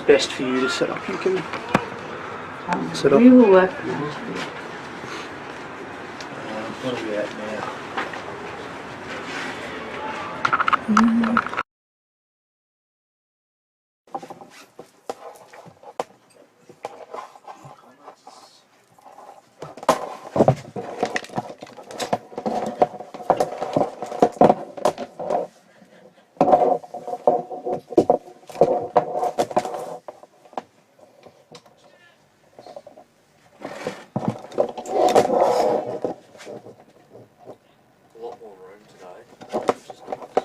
best for you to set up, you can set up. We will work. What are we at now?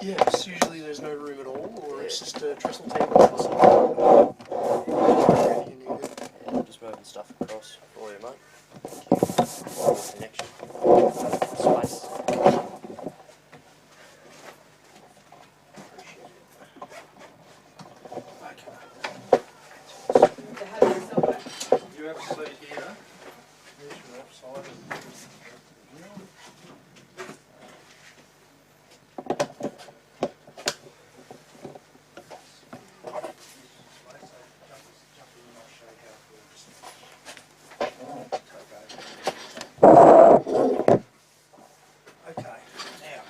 Yes, usually there's no room at all, or it's just a trestle table or something. You need it. Yeah, just moving stuff across for you, mate. Connection. Space. You have a seat here. Here's your offside. Okay, now,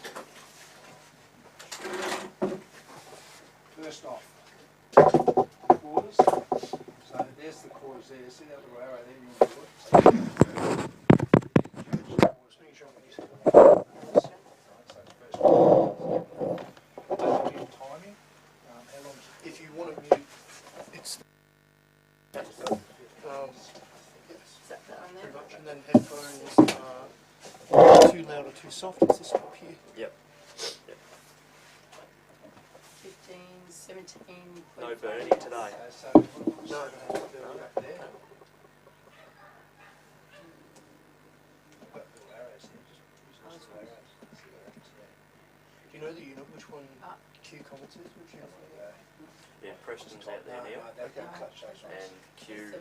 first off, quarters. So there's the quarters there. See that little arrow there? You want to put. So making sure we use it. Timing. How long? If you want to mute, it's. Pretty much, and then headphones are too loud or too soft. It's this top here. Yep. 15, 17. No burning today. So no, up there. Do you know the unit? Which one? Q Comets is? Which unit? Yeah, Preston's out there now. And Q.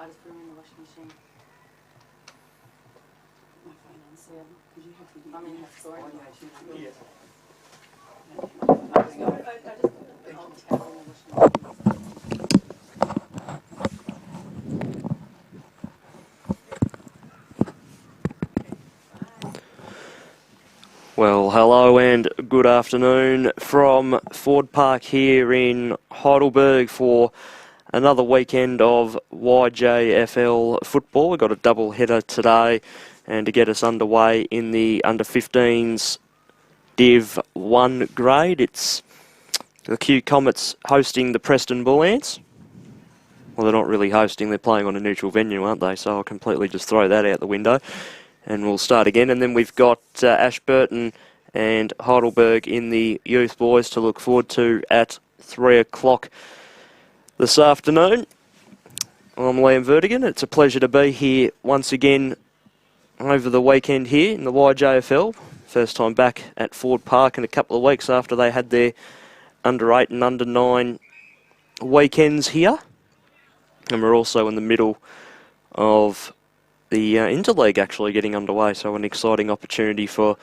I just put them in the washing machine. My phone on seven, because you have to do I'm in you the have to store. audio too. Yeah. I just put the old towel in the washing machine. Well, hello and good afternoon from Ford Park here in Heidelberg for another weekend of YJFL football. We've got a double header today, and to get us underway in the under-15s Div 1 grade, it's the Q Comets hosting the Preston Bullants. Well, they're not really hosting, they're playing on a neutral venue, aren't they? So I'll completely just throw that out the window. And we'll start again. And then we've got Ashburton and Heidelberg in the youth boys to look forward to at 3 o'clock this afternoon. I'm Liam Vertigan. It's a pleasure to be here once again over the weekend here in the YJFL. First time back at Ford Park in a couple of weeks after they had their under 8 and under 9 weekends here. And we're also in the middle of the Interleague actually getting underway, so an exciting opportunity for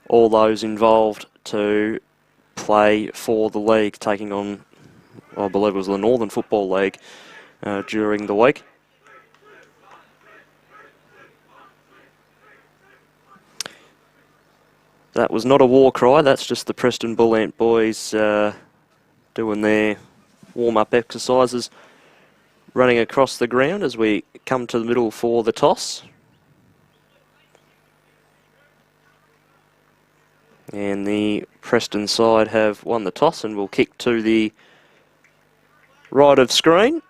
all those involved to play for the league, taking on, I believe it was the Northern Football League during the week. That was not a war cry, that's just the Preston Bullant boys doing their warm-up exercises, running across the ground as we come to the middle for the toss. And the Preston side have won the toss and will kick to the right of screen.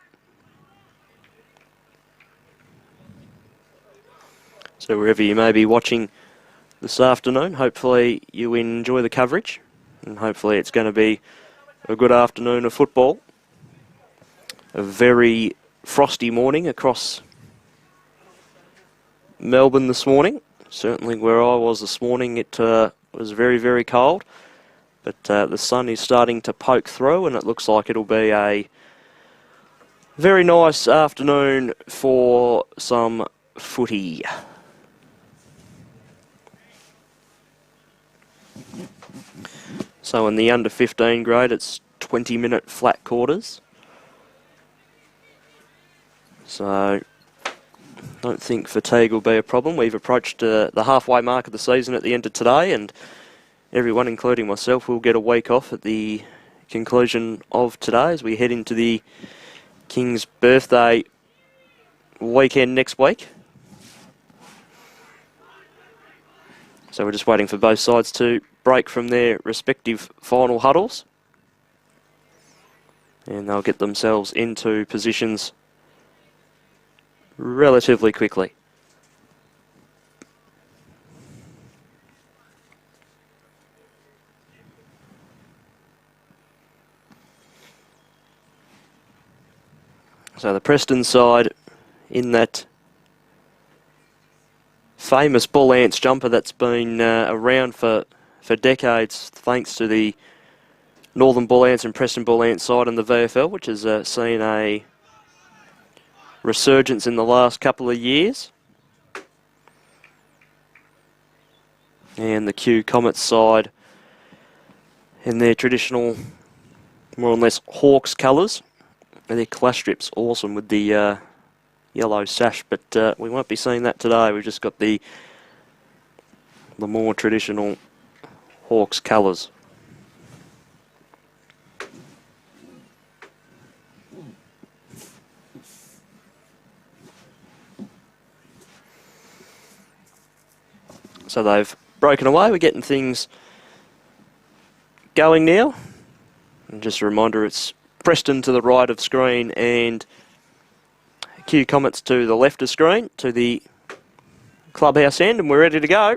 So wherever you may be watching this afternoon, hopefully you enjoy the coverage. And hopefully it's going to be a good afternoon of football. A very frosty morning across Melbourne this morning. Certainly where I was this morning, it was very, very cold, but the sun is starting to poke through, and it looks like it'll be a very nice afternoon for some footy. So in the under 15 grade, it's 20-minute flat quarters. So don't think fatigue will be a problem. We've approached the halfway mark of the season at the end of today, and everyone, including myself, will get a week off at the conclusion of today as we head into the King's birthday weekend next week. So we're just waiting for both sides to break from their respective final huddles, and they'll get themselves into positions relatively quickly. So the Preston side in that famous Bullants jumper that's been around for decades, thanks to the Northern Bullants and Preston Bullants side in the VFL, which has seen a resurgence in the last couple of years. And the Q Comets side in their traditional, more or less, Hawks colours. And their clash strips awesome with the yellow sash, but we won't be seeing that today. We've just got the more traditional Hawks colours. So they've broken away. We're getting things going now. And just a reminder, it's Preston to the right of screen and Q Comets to the left of screen, to the clubhouse end, and we're ready to go.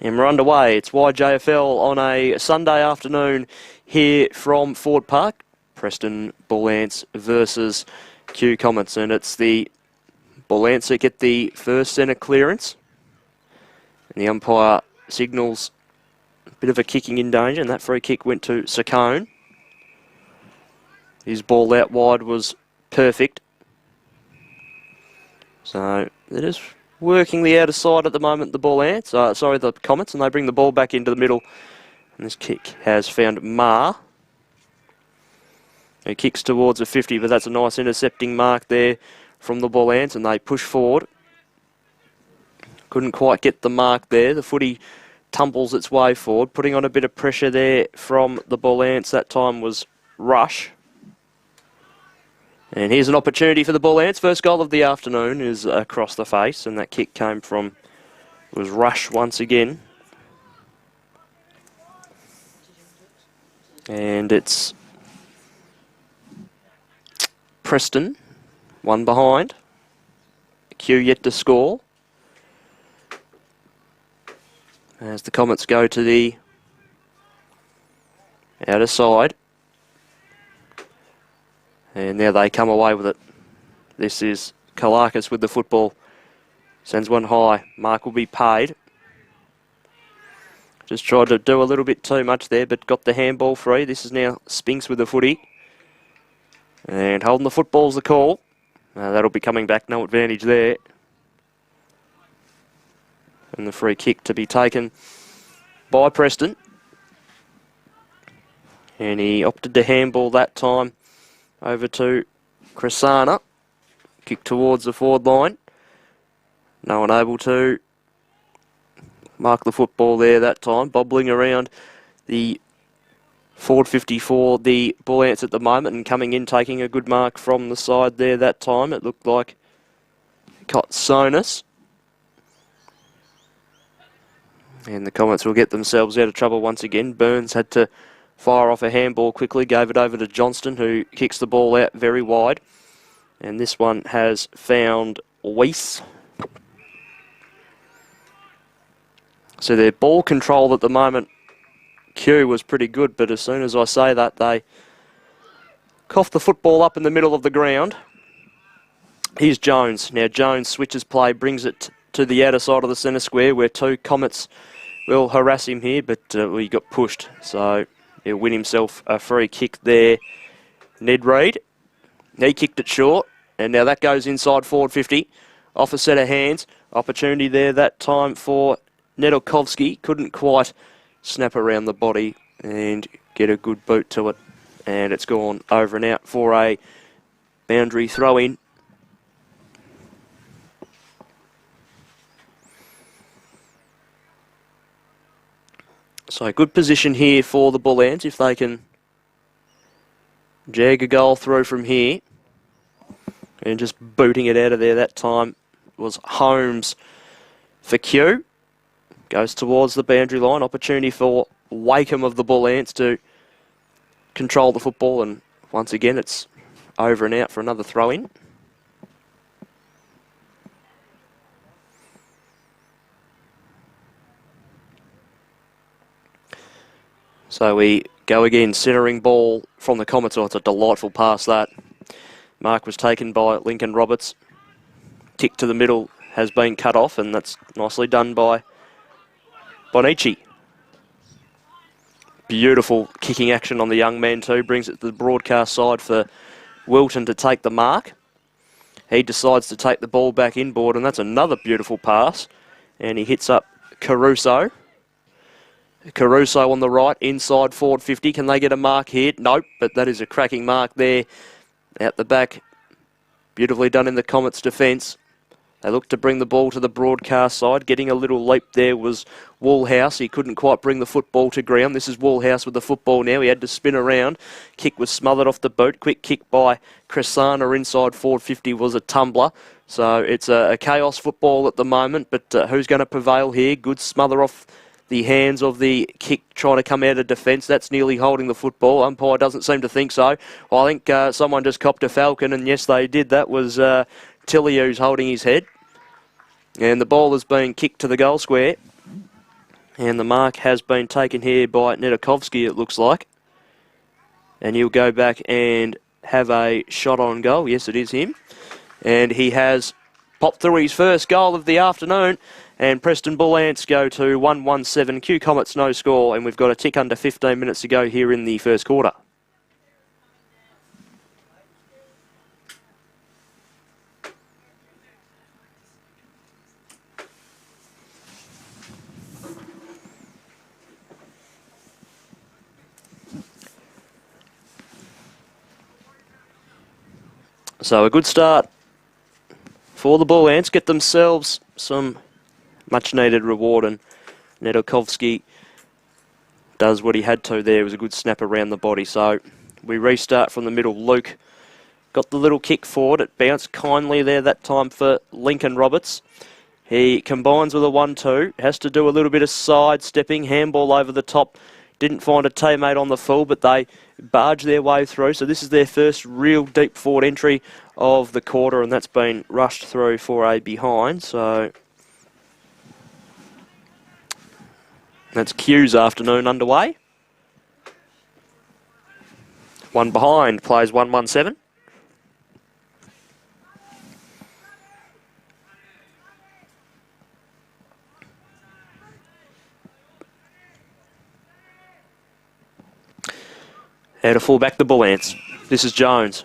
And we're underway. It's YJFL on a Sunday afternoon here from Ford Park. Preston Bullants versus Q Comets, and it's the Bullants that get the first centre clearance. And the umpire signals a bit of a kicking in danger, and that free kick went to Saccone. His ball out wide was perfect. So it is working the outer side at the moment, the Bullants. The Comets, and they bring the ball back into the middle. And this kick has found Ma. He kicks towards a 50, but that's a nice intercepting mark there from the Bullants, and they push forward. Couldn't quite get the mark there. The footy tumbles its way forward, putting on a bit of pressure there from the Bullants. That time was Rush. And here's an opportunity for the Bullants. First goal of the afternoon is across the face, and that kick came from, was Rush once again. And it's Preston, one behind. Q yet to score. As the Comets go to the outer side. And now they come away with it. This is Kalakis with the football. Sends one high. Mark will be paid. Just tried to do a little bit too much there, but got the handball free. This is now Spinks with the footy. And holding the football's the call. That'll be coming back, no advantage there. And the free kick to be taken by Preston. And he opted to handball that time over to Cresana. Kick towards the forward line. No one able to mark the football there that time. Bobbling around the forward 54, the Bullants at the moment, and coming in, taking a good mark from the side there that time. It looked like Kotsonis. And the Comets will get themselves out of trouble once again. Burns had to fire off a handball quickly, gave it over to Johnston, who kicks the ball out very wide. And this one has found Weiss. So their ball control at the moment, Q, was pretty good, but as soon as I say that, they cough the football up in the middle of the ground. Here's Jones. Now Jones switches play, brings it to the outer side of the centre square, where two Comets will harass him here, but he got pushed. So he'll win himself a free kick there. Ned Reid. He kicked it short, and now that goes inside forward 50. Off a set of hands. Opportunity there that time for Nedelkovsky. Couldn't quite snap around the body and get a good boot to it. And it's gone over and out for a boundary throw-in. So good position here for the Bullants if they can jag a goal through from here. And just booting it out of there that time was Holmes for Q. Goes towards the boundary line. Opportunity for Wakeham of the Bullants to control the football. And once again, it's over and out for another throw-in. So we go again, centering ball from the Comets. Oh, it's a delightful pass, that. Mark was taken by Lincoln Roberts. Kick to the middle has been cut off, and that's nicely done by Bonici. Beautiful kicking action on the young man too. Brings it to the broadcast side for Wilton to take the mark. He decides to take the ball back inboard, and that's another beautiful pass. And he hits up Caruso. Caruso on the right, inside forward 50. Can they get a mark here? Nope, but that is a cracking mark there out the back. Beautifully done in the Comets' defence. They look to bring the ball to the broadcast side. Getting a little leap there was Woolhouse. He couldn't quite bring the football to ground. This is Woolhouse with the football now. He had to spin around. Kick was smothered off the boot. Quick kick by Cresana inside forward 50 was a tumbler. So it's a chaos football at the moment, but who's going to prevail here? Good smother off the hands of the kick trying to come out of defence. That's nearly holding the football. Umpire doesn't seem to think so. Well, I think someone just copped a falcon, and yes, they did. That was Tilly who's holding his head. And the ball has been kicked to the goal square. And the mark has been taken here by Nedelkovsky, it looks like. And he'll go back and have a shot on goal. Yes, it is him. And he has popped through his first goal of the afternoon. And Preston Bullants go to 1-1-7. Q Comets no score. And we've got a tick under 15 minutes to go here in the first quarter. So a good start for the Bullants. Get themselves some much-needed reward, and Nedokovsky does what he had to there. It was a good snap around the body. So we restart from the middle. Luke got the little kick forward. It bounced kindly there that time for Lincoln Roberts. He combines with a 1-2. Has to do a little bit of sidestepping. Handball over the top. Didn't find a teammate on the full, but they barge their way through. So this is their first real deep forward entry of the quarter, and that's been rushed through for a behind. So that's Q's afternoon underway. One behind, plays 1-1-7. Out of full back, the Bullants. This is Jones.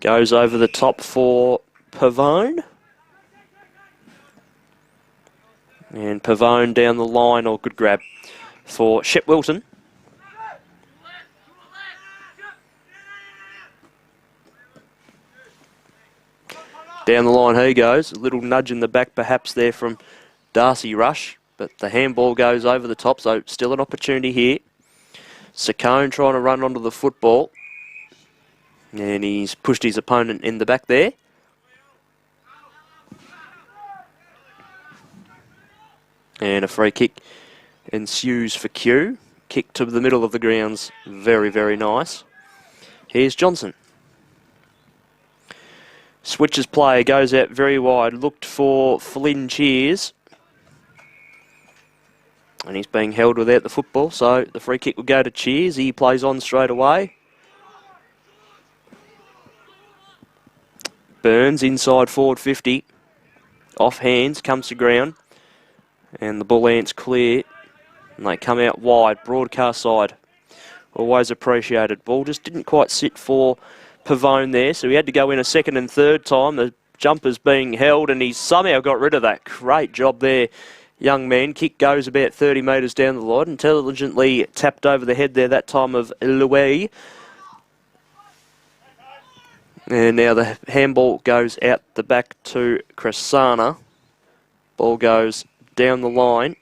Goes over the top for Pavone. And Pavone down the line, or good grab for Shep Wilton. Down the line he goes. A little nudge in the back perhaps there from Darcy Rush. But the handball goes over the top, so still an opportunity here. Saccone trying to run onto the football. And he's pushed his opponent in the back there. And a free kick ensues for Q. Kick to the middle of the grounds. Very, very nice. Here's Johnson. Switches play, goes out very wide. Looked for Flynn Cheers. And he's being held without the football, so the free kick will go to Cheers. He plays on straight away. Burns inside forward 50. Off hands, comes to ground. And the Bullants clear. And they come out wide, broadcast side. Always appreciated. Ball just didn't quite sit for Pavone there, so he had to go in a second and third time. The jumper's being held, and he's somehow got rid of that. Great job there, young man. Kick goes about 30 metres down the line. Intelligently tapped over the head there that time of Louis. And now the handball goes out the back to Cresana. Ball goes down the line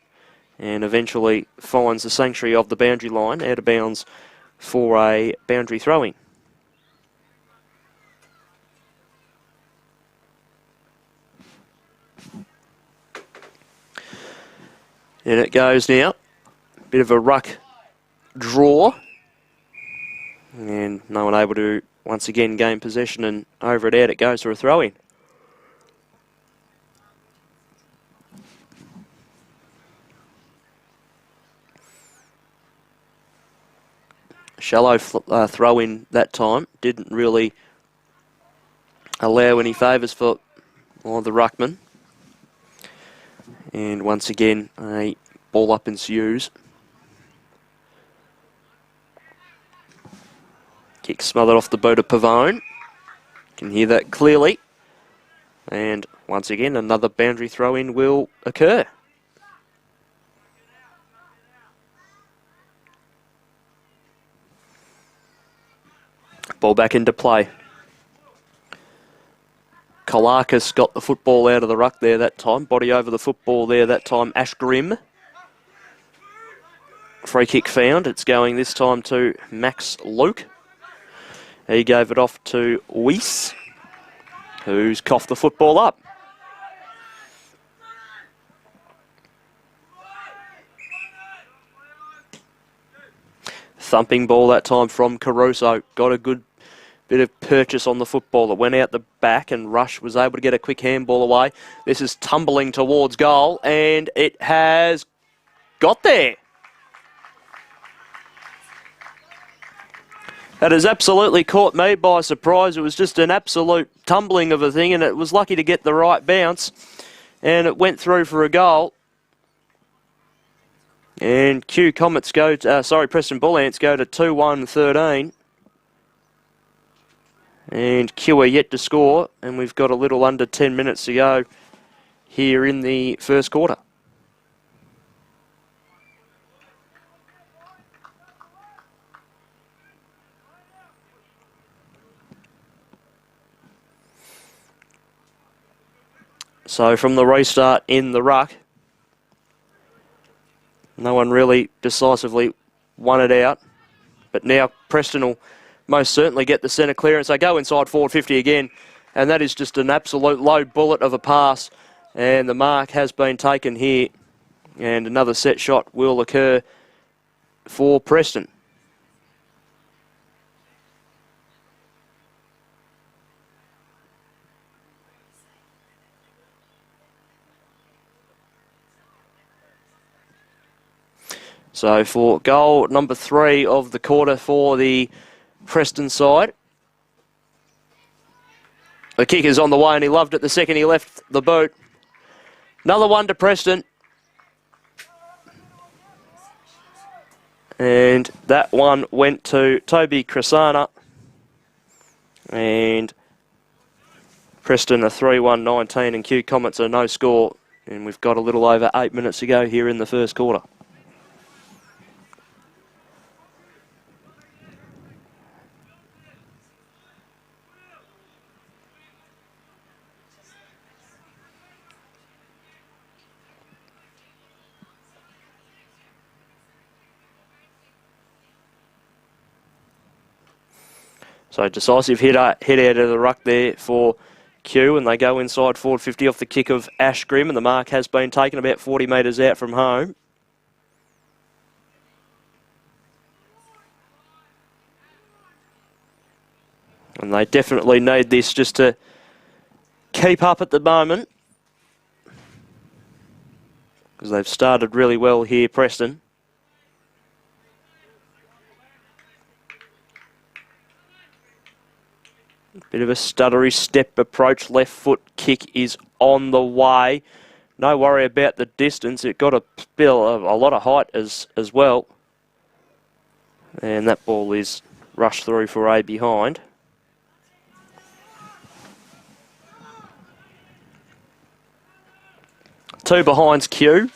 and eventually finds the sanctuary of the boundary line, out of bounds for a boundary throw-in. And it goes now. Bit of a ruck draw. And no one able to once again gain possession, and over it out it goes for a throw-in. Shallow throw-in that time. Didn't really allow any favours for the ruckman. And once again, a ball up ensues. Kick smothered off the boot of Pavone. Can hear that clearly. And once again, another boundary throw-in will occur. Ball back into play. Kolakis got the football out of the ruck there that time. Body over the football there that time. Ash Grimm. Free kick found. It's going this time to Max Luke. He gave it off to Weiss, who's coughed the football up. Thumping ball that time from Caruso. Got a good bit of purchase on the football. It went out the back and Rush was able to get a quick handball away. This is tumbling towards goal and it has got there. That has absolutely caught me by surprise. It was just an absolute tumbling of a thing, and it was lucky to get the right bounce, and it went through for a goal. And Comets go to, Preston Bullants go to 2-1-13. And Q are yet to score, and we've got a little under 10 minutes to go here in the first quarter. So from the restart in the ruck, no one really decisively won it out. But now Preston will most certainly get the centre clearance. They go inside forward 50 again, and that is just an absolute low bullet of a pass. And the mark has been taken here, and another set shot will occur for Preston. So for goal number 3 of the quarter for the Preston side. The kick is on the way, and he loved it the second he left the boot. Another one to Preston. And that one went to Toby Cresana. And Preston are 3-1-19, and Q Comets are no score. And we've got a little over 8 minutes to go here in the first quarter. So decisive hit out of the ruck there for Q, and they go inside forward 50 off the kick of Ash Grimm, and the mark has been taken about 40 metres out from home. And they definitely need this just to keep up at the moment, because they've started really well here, Preston. Bit of a stuttery step approach. Left foot kick is on the way. No worry about the distance. It got a lot of height as well. And that ball is rushed through for a behind. Two behinds Q.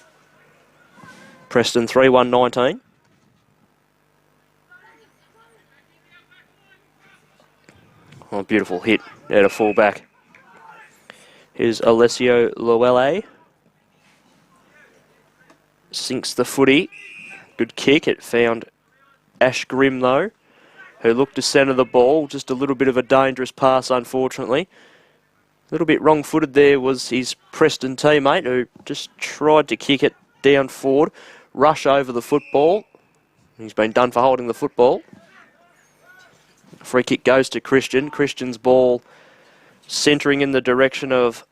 Preston 3-1-19. Oh, beautiful hit out of fullback. Here's Alessio Luelle. Sinks the footy. Good kick. It found Ash Grimm, though, who looked to centre the ball. Just a little bit of a dangerous pass, unfortunately. A little bit wrong-footed there was his Preston teammate, who just tried to kick it down forward. Rush over the football. He's been done for holding the football. Free kick goes to Christian. Christian's ball centering in the direction of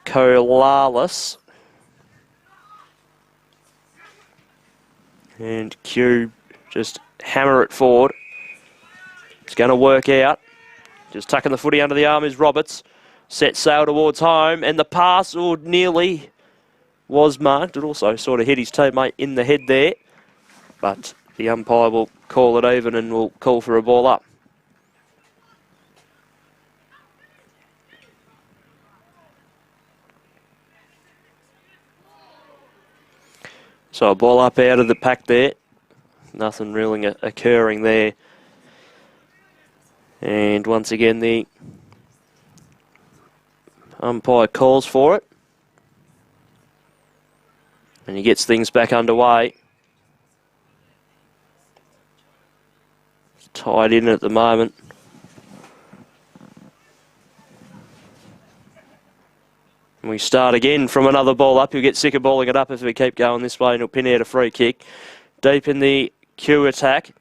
Kolalis. And Q just hammer it forward. It's going to work out. Just tucking the footy under the arm is Roberts. Set sail towards home, and the pass nearly was marked. It also sort of hit his teammate in the head there. But the umpire will call it even and will call for a ball up. So a ball up out of the pack there. Nothing really occurring there. And once again the umpire calls for it. And he gets things back underway. Tied in at the moment. And we start again from another ball up. He'll get sick of balling it up if we keep going this way, and he'll pin out a free kick. Deep in the Q attack.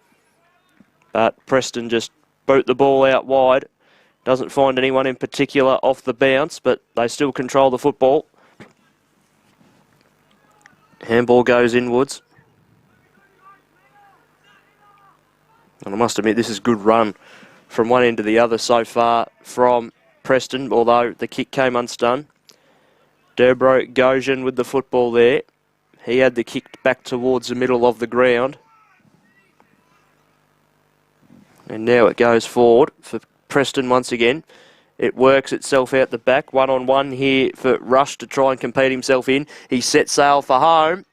But Preston just boot the ball out wide. Doesn't find anyone in particular off the bounce, but they still control the football. Handball goes inwards. And I must admit, this is a good run from one end to the other so far from Preston, although the kick came unstunned. Derbro Gosian with the football there. He had the kick back towards the middle of the ground. And now it goes forward for Preston once again. It works itself out the back. One-on-one here for Rush to try and compete himself in. He sets sail for home.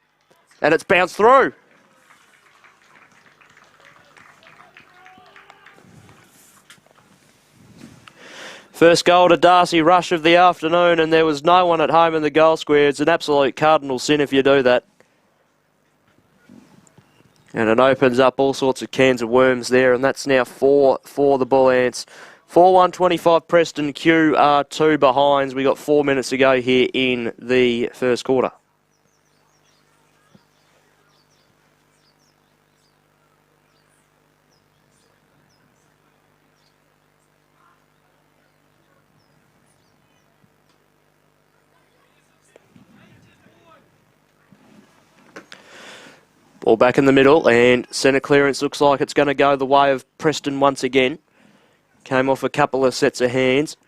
And it's bounced through. First goal to Darcy Rush of the afternoon, and there was no one at home in the goal square. It's an absolute cardinal sin if you do that. And it opens up all sorts of cans of worms there, and that's now 4 for the Bullants. 4-1-25 Preston. Q are 2 behinds. We got 4 minutes to go here in the first quarter. Ball back in the middle, and centre clearance looks like it's going to go the way of Preston once again. Came off a couple of sets of hands.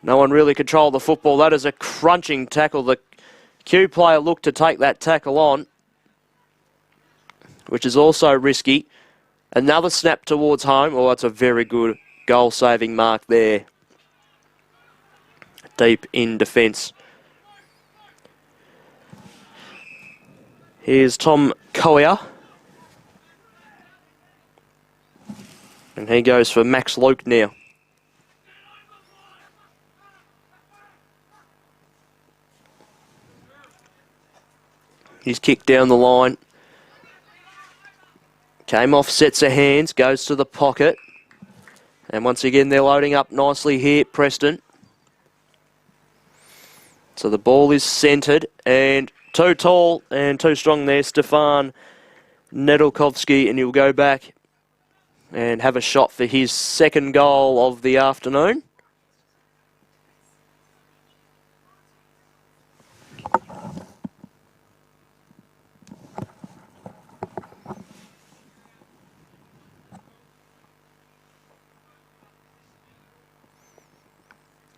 No one really controlled the football. That is a crunching tackle. The Q player looked to take that tackle on, which is also risky. Another snap towards home. Oh, that's a very good goal-saving mark there. Deep in defence. Here's Tom Collier. And he goes for Max Luke now. He's kicked down the line. Came off sets of hands, goes to the pocket. And once again, they're loading up nicely here, Preston. So the ball is centred, and too tall and too strong there, Stefan Nedelkovsky, and he'll go back and have a shot for his second goal of the afternoon.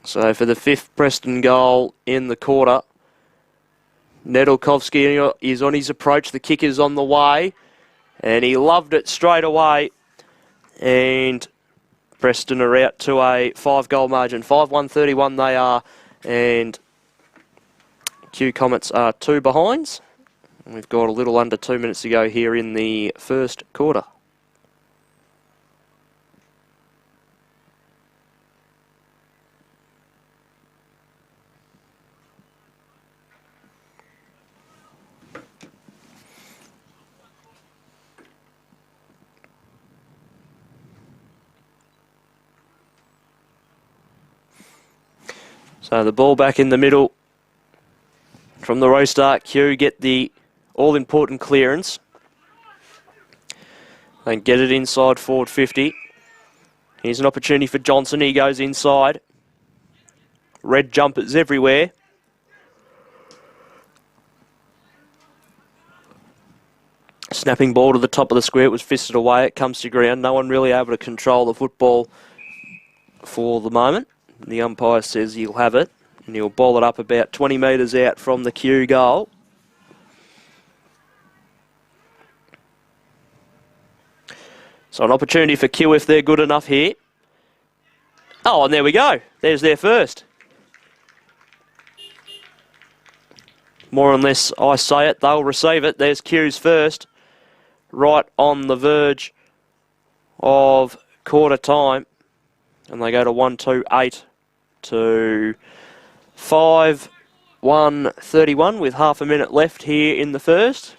So for the 5th Preston goal in the quarter, Nedelkovsky is on his approach. The kick is on the way, and he loved it straight away. And Preston are out to a 5-goal margin. 5-1-31 they are, and Q Comets are 2 behinds. And we've got a little under 2 minutes to go here in the first quarter. So the ball back in the middle from the restart. Q get the all-important clearance and get it inside forward 50. Here's an opportunity for Johnson. He goes inside. Red jumpers everywhere. Snapping ball to the top of the square. It was fisted away. It comes to ground. No one really able to control the football for the moment. The umpire says he'll have it, and he'll ball it up about 20 metres out from the Q goal. So an opportunity for Q if they're good enough here. Oh, and there we go. There's their first. More or less, I say it, they'll receive it. There's Q's first, right on the verge of quarter time. And they go to 1-2-8 to 5-1-31 with half a minute left here in the first.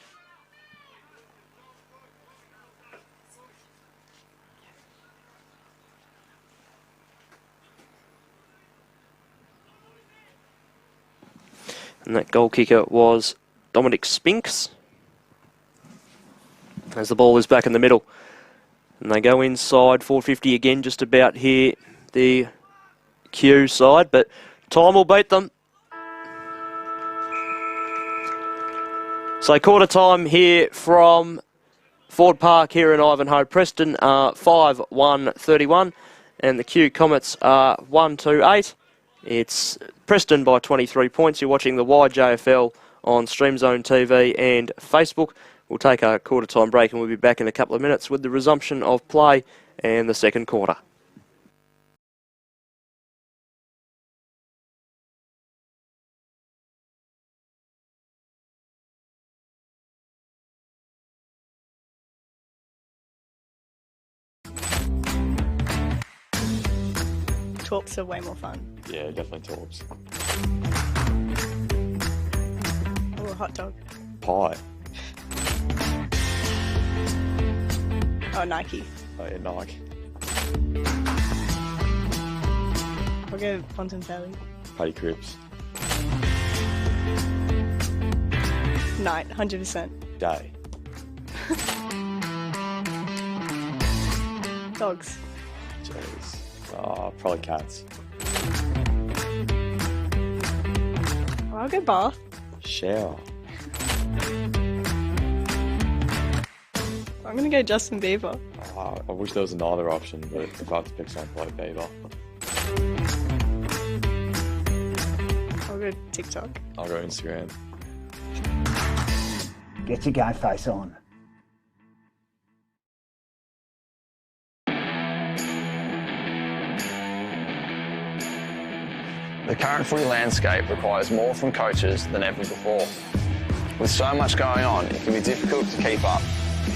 And that goal kicker was Dominic Spinks. As the ball is back in the middle. And they go inside, 450 again, just about here, the Q side, but time will beat them. So quarter time here from Ford Park here in Ivanhoe. Preston are 5-1-31, and the Q Comets are 1-2-8. It's Preston by 23 points. You're watching the YJFL on Stream Zone TV and Facebook. We'll take a quarter-time break and we'll be back in a couple of minutes with the resumption of play and the second quarter. Torps are way more fun. Yeah, definitely Torps. Or a hot dog. Pie. Oh, Nike. Oh yeah, Nike. I'll go Ponton Telly. Paddy Cripps. Night, 100%. Day. Dogs. Jeez. Probably cats. I'll go bath. Shower. I'm gonna go Justin Bieber. I wish there was another option, but if I had to pick someone, probably Beaver. I'll go TikTok. I'll go Instagram. Get your game face on. The current footy landscape requires more from coaches than ever before. With so much going on, it can be difficult to keep up.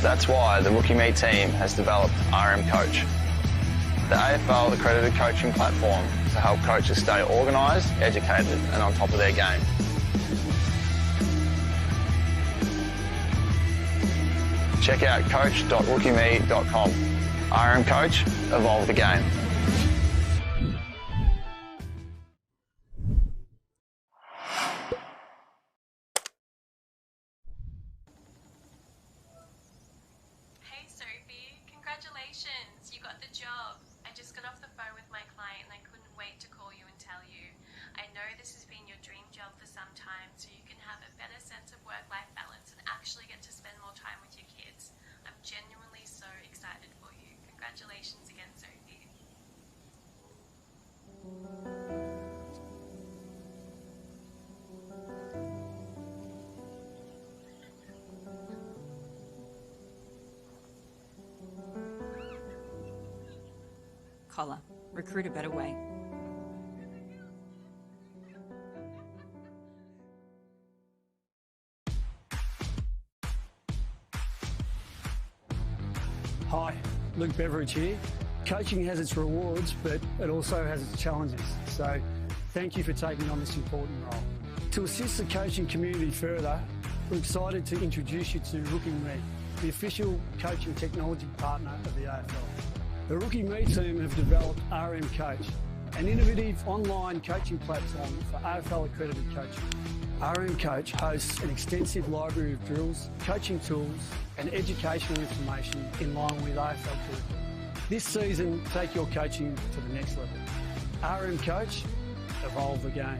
That's why the Rookie Me team has developed RM Coach, the AFL accredited coaching platform to help coaches stay organised, educated and on top of their game. Check out coach.rookieme.com. RM Coach, evolve the game. Hey Sophie, congratulations, you got the job. I just got off the phone with my client and I couldn't wait to call you and tell you. I know this has been your dream job for some time, so you can have a better sense of work-life balance and actually get to spend more time with your kids. I'm genuinely so excited for you. Congratulations again, Sophie. Collar. Recruit a better way. Hi, Luke Beveridge here. Coaching has its rewards, but it also has its challenges. So thank you for taking on this important role. To assist the coaching community further, we're excited to introduce you to Rookie Me, the official coaching technology partner of the AFL. The Rookie Me team have developed RM Coach, an innovative online coaching platform for AFL accredited coaching. RM Coach hosts an extensive library of drills, coaching tools and educational information in line with AFL curriculum. This season, take your coaching to the next level. RM Coach, evolve the game.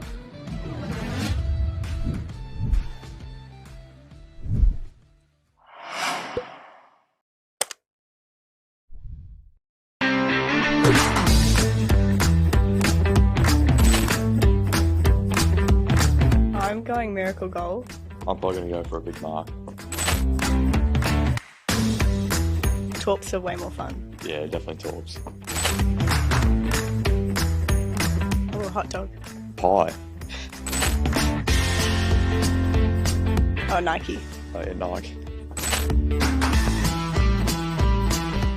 I'm going Miracle Goal. I'm probably going to go for a big mark. Torps are way more fun. Yeah, definitely Torps. Or a hot dog. Pie. Oh, Nike. Oh yeah, Nike.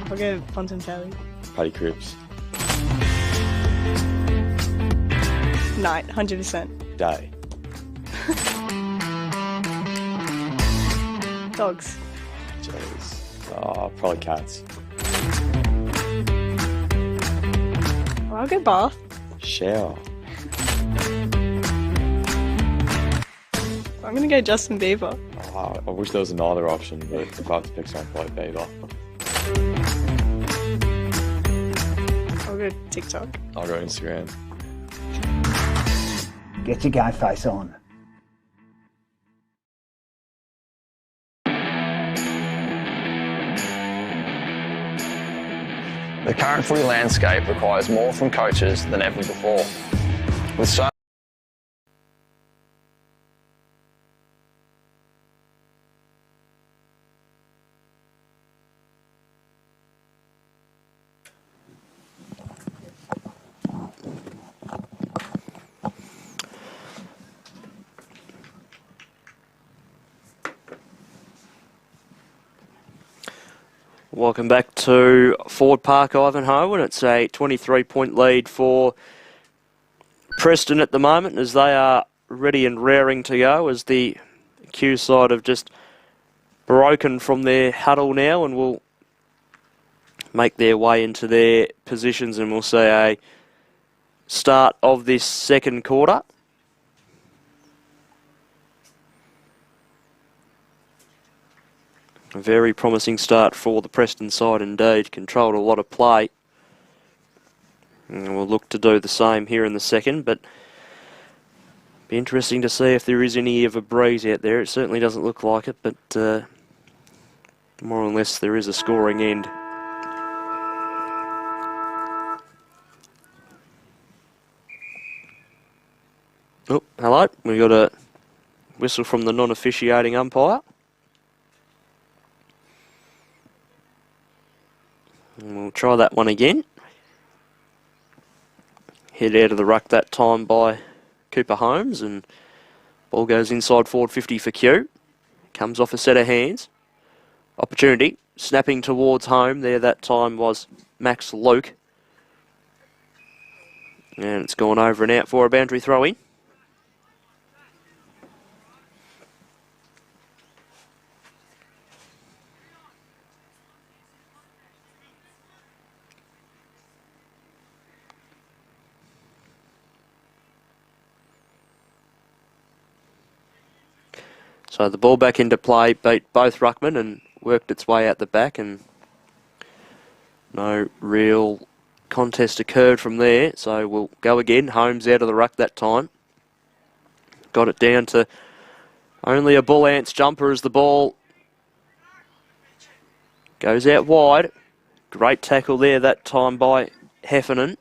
I'll go Ponton Telly. Paddy Cripps. Night, 100%. Day. Dogs. Jeez. Probably cats. I'll go bath. Shower. I'm gonna go Justin Bieber. I wish there was another option, but if I had to pick someone, probably Beaver. I'll go TikTok. I'll go Instagram. Get your game face on. The current footy landscape requires more from coaches than ever before. With so Welcome back to Ford Park, Ivanhoe, and it's a 23-point lead for Preston at the moment as they are ready and raring to go as the Q side have just broken from their huddle now and will make their way into their positions, and we'll see a start of this second quarter. A very promising start for the Preston side indeed. Controlled a lot of play. And we'll look to do the same here in the second, but be interesting to see if there is any of a breeze out there. It certainly doesn't look like it, but more or less there is a scoring end. Oh, hello. We got a whistle from the non-officiating umpire. And we'll try that one again. Head out of the ruck that time by Cooper Holmes, and ball goes inside forward 50 for Q. Comes off a set of hands. Opportunity. Snapping towards home there that time was Max Luke. And it's gone over and out for a boundary throw-in. So the ball back into play, beat both ruckmen and worked its way out the back, and no real contest occurred from there. So we'll go again. Holmes out of the ruck that time. Got it down to only a Bullants jumper as the ball goes out wide. Great tackle there that time by Heffernan.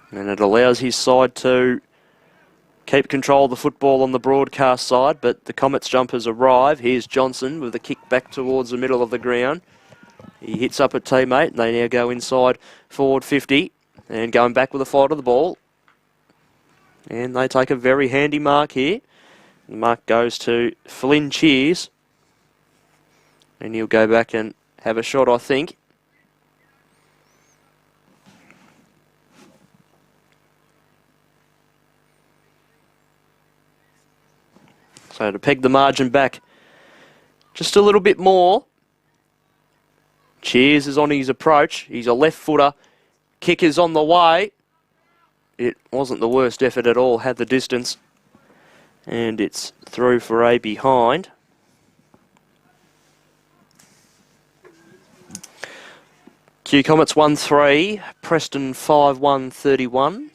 And it allows his side to keep control of the football on the broadcast side, but the Comets jumpers arrive. Here's Johnson with a kick back towards the middle of the ground. He hits up a teammate, and they now go inside forward 50, and going back with a fight of the ball. And they take a very handy mark here. The mark goes to Flynn Cheers, and he'll go back and have a shot, I think. So to peg the margin back just a little bit more. Cheers is on his approach. He's a left footer. Kick is on the way. It wasn't the worst effort at all. Had the distance. And it's through for a behind. Q Comets 1-3. Preston 5-1-31.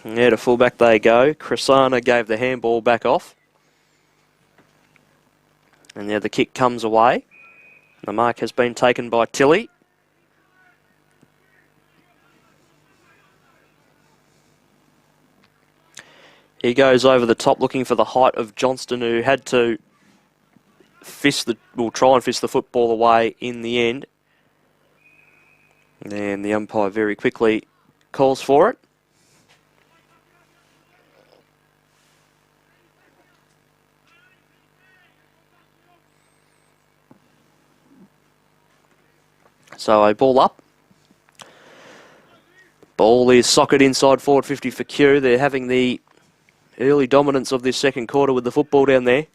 Yeah, to fullback they go. Crisana gave the handball back off. And now the kick comes away. The mark has been taken by Tilly. He goes over the top looking for the height of Johnston, who had to try and fist the football away in the end. And the umpire very quickly calls for it. So a ball up. Ball is socket inside forward 50 for Q. They're having the early dominance of this second quarter with the football down there.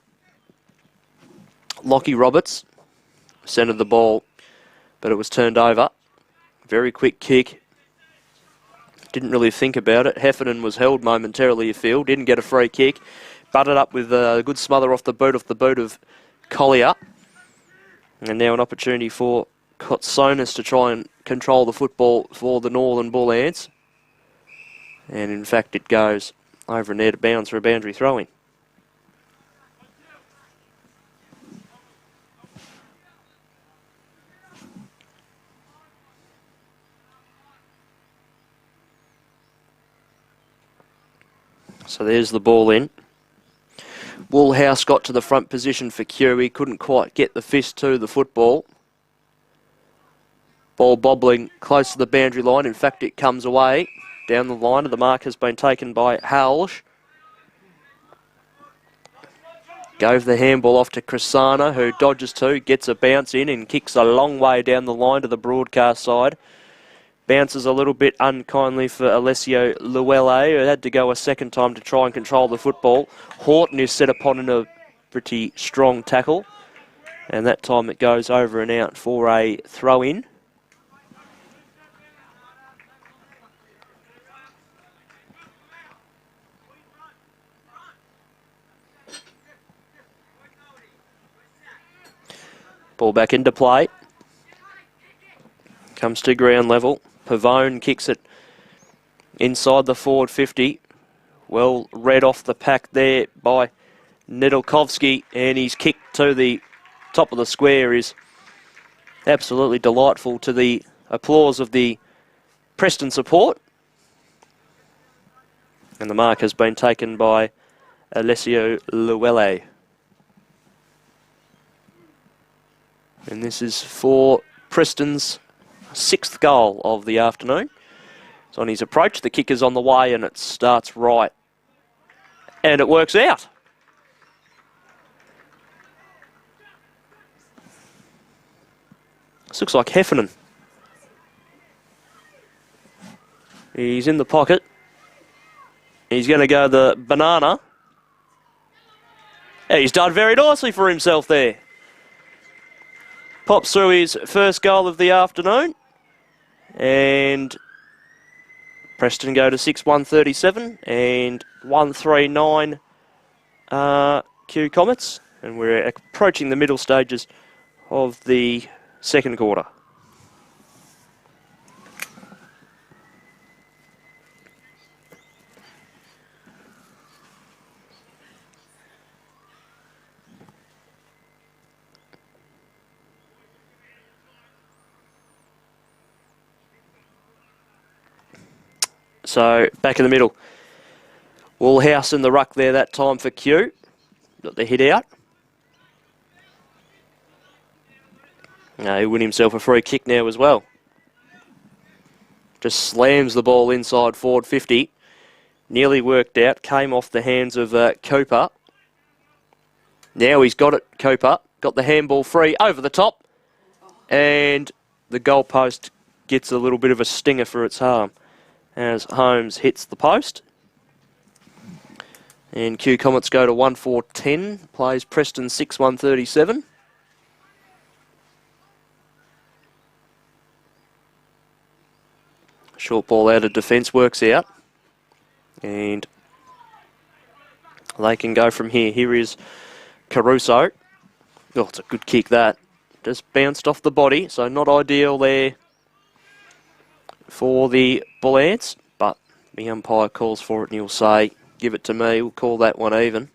Lockie Roberts centred the ball, but it was turned over. Very quick kick. Didn't really think about it. Heffernan was held momentarily afield. Didn't get a free kick. Butted up with a good smother off the boot of Collier. And now an opportunity for Kotsonis to try and control the football for the Northern Bullants. And in fact it goes over and out of bounds for a boundary throw-in. So there's the ball in. Woolhouse got to the front position for Q. He couldn't quite get the fist to the football. Ball bobbling close to the boundary line. In fact, it comes away down the line. The mark has been taken by Halsh. Gave the handball off to Crisana, who dodges two, gets a bounce in and kicks a long way down the line to the broadcast side. Bounces a little bit unkindly for Alessio Luelle, who had to go a second time to try and control the football. Horton is set upon in a pretty strong tackle. And that time it goes over and out for a throw-in. Ball back into play. Comes to ground level. Pavone kicks it inside the forward 50. Well read off the pack there by Nedelkovsky, and his kick to the top of the square is absolutely delightful to the applause of the Preston support. And the mark has been taken by Alessio Luelle. And this is for Preston's 6th goal of the afternoon. So on his approach, the kick is on the way and it starts right. And it works out. This looks like Heffernan. He's in the pocket. He's going to go the banana. Yeah, he's done very nicely for himself there. Pops through his first goal of the afternoon. And Preston go to 6-137 and 139 Q Comets. And we're approaching the middle stages of the second quarter. So, back in the middle. Woolhouse in the ruck there that time for Q. Got the hit out. He win himself a free kick now as well. Just slams the ball inside forward 50. Nearly worked out. Came off the hands of Cooper. Now he's got it, Cooper. Got the handball free over the top. And the goalpost gets a little bit of a stinger for its harm as Holmes hits the post. And Q Comets go to 1-4-10. Plays Preston 6-1-37. Short ball out of defence works out. And they can go from here. Here is Caruso. Oh, it's a good kick that. Just bounced off the body, so not ideal there for the Bullants, but the umpire calls for it and he'll say, give it to me, we'll call that one even.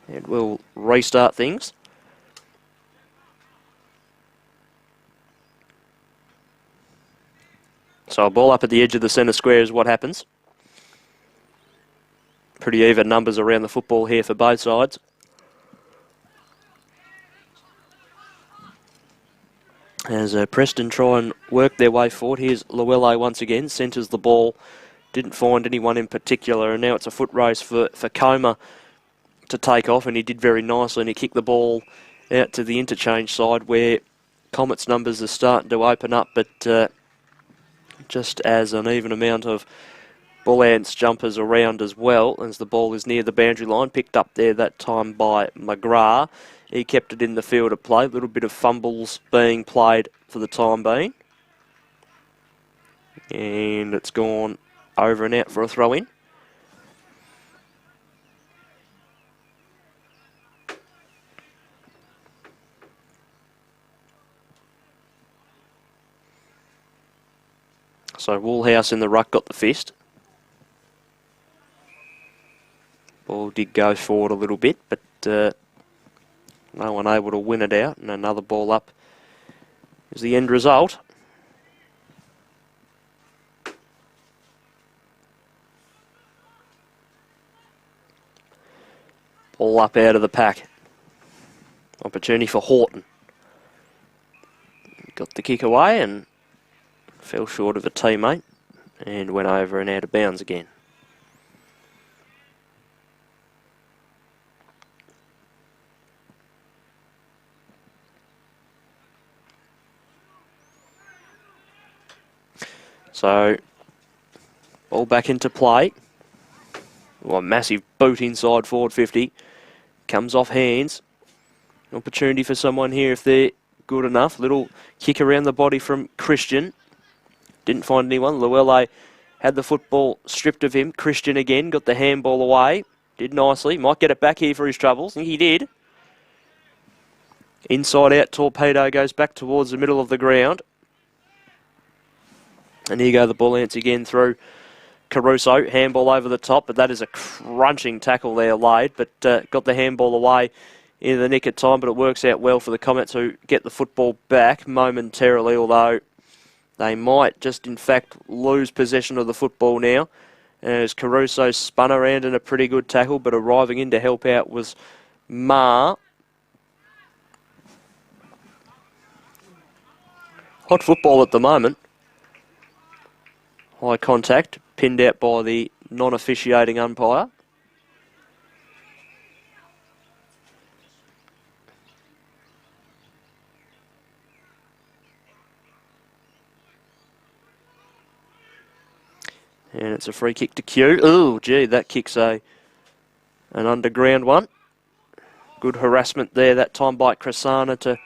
And we'll restart things. So a ball up at the edge of the centre square is what happens. Pretty even numbers around the football here for both sides. As Preston try and work their way forward. Here's Luelle once again, centres the ball. Didn't find anyone in particular, and now it's a foot race for Coma to take off, and he did very nicely, and he kicked the ball out to the interchange side where Comets numbers are starting to open up, but just as an even amount of Bullants jumpers around as well, as the ball is near the boundary line, picked up there that time by McGrath. He kept it in the field of play. A little bit of fumbles being played for the time being. And it's gone over and out for a throw-in. So Woolhouse in the ruck got the fist. Ball did go forward a little bit, but no one able to win it out, and another ball up is the end result. Ball up out of the pack. Opportunity for Horton. Got the kick away and fell short of a teammate and went over and out of bounds again. So, ball back into play. Well, a massive boot inside forward 50. Comes off hands. Opportunity for someone here if they're good enough. Little kick around the body from Christian. Didn't find anyone. Llewellyn had the football stripped of him. Christian again got the handball away. Did nicely. Might get it back here for his troubles. I think he did. Inside out, Torpedo goes back towards the middle of the ground. And here go the Bullants again through Caruso. Handball over the top, but that is a crunching tackle there laid. But got the handball away in the nick of time, but it works out well for the Comets who get the football back momentarily, although they might just in fact lose possession of the football now. As Caruso spun around in a pretty good tackle, but arriving in to help out was Ma. Hot football at the moment. High contact, pinned out by the non-officiating umpire. And it's a free kick to Q. Oh, gee, that kick's an underground one. Good harassment there that time by Krasana to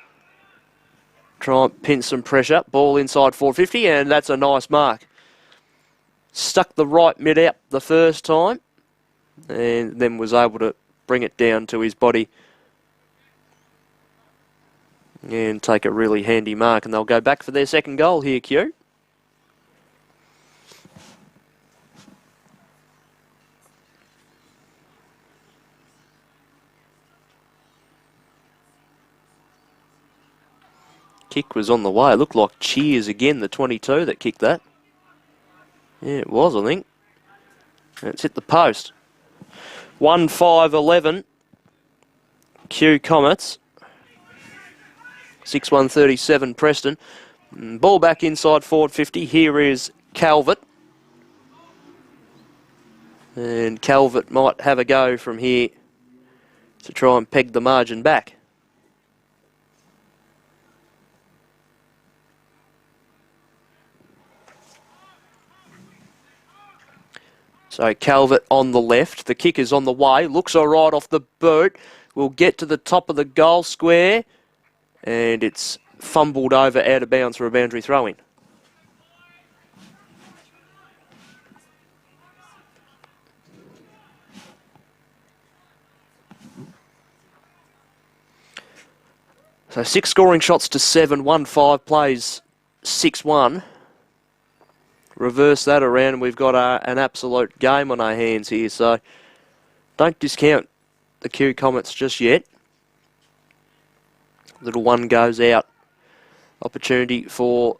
try and pin some pressure. Ball inside 450, and that's a nice mark. Stuck the right mid out the first time, and then was able to bring it down to his body and take a really handy mark. And they'll go back for their second goal here, Q. Kick was on the way. It looked like Cheers again, the 22 that kicked that. Yeah, it was, I think. And it's hit the post. 1-5-11. Q Comets. 6-1-37 Preston. Ball back inside forward 50. Here is Calvert. And Calvert might have a go from here to try and peg the margin back. So Calvert on the left. The kick is on the way. Looks all right off the boot. Will get to the top of the goal square. And it's fumbled over out of bounds for a boundary throw-in. So 6 scoring shots to 7. 1-5 plays 6-1. Reverse that around and we've got an absolute game on our hands here, so don't discount the Q Comets just yet. Little one goes out. Opportunity for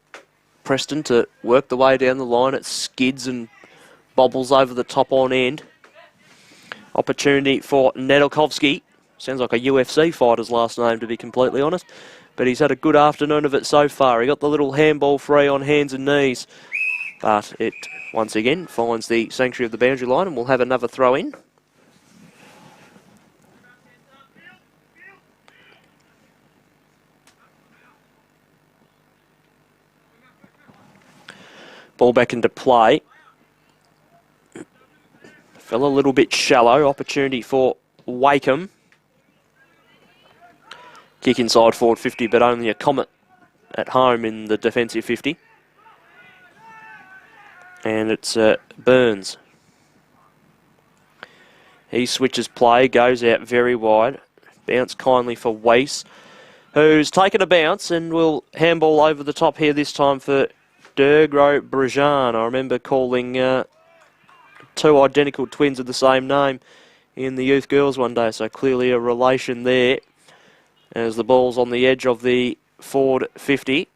Preston to work the way down the line. It skids and bobbles over the top on end. Opportunity for Nedelkovsky. Sounds like a UFC fighter's last name, to be completely honest. But he's had a good afternoon of it so far. He got the little handball free on hands and knees. But it, once again, finds the sanctuary of the boundary line and we'll have another throw in. Ball back into play. Fell a little bit shallow. Opportunity for Wakeham. Kick inside forward 50, but only a Comet at home in the defensive 50. And it's Burns. He switches play, goes out very wide. Bounce kindly for Weiss, who's taken a bounce and will handball over the top here this time for Dergro Brejan. I remember calling 2 identical twins of the same name in the youth girls one day, so clearly a relation there. As the ball's on the edge of the forward 50.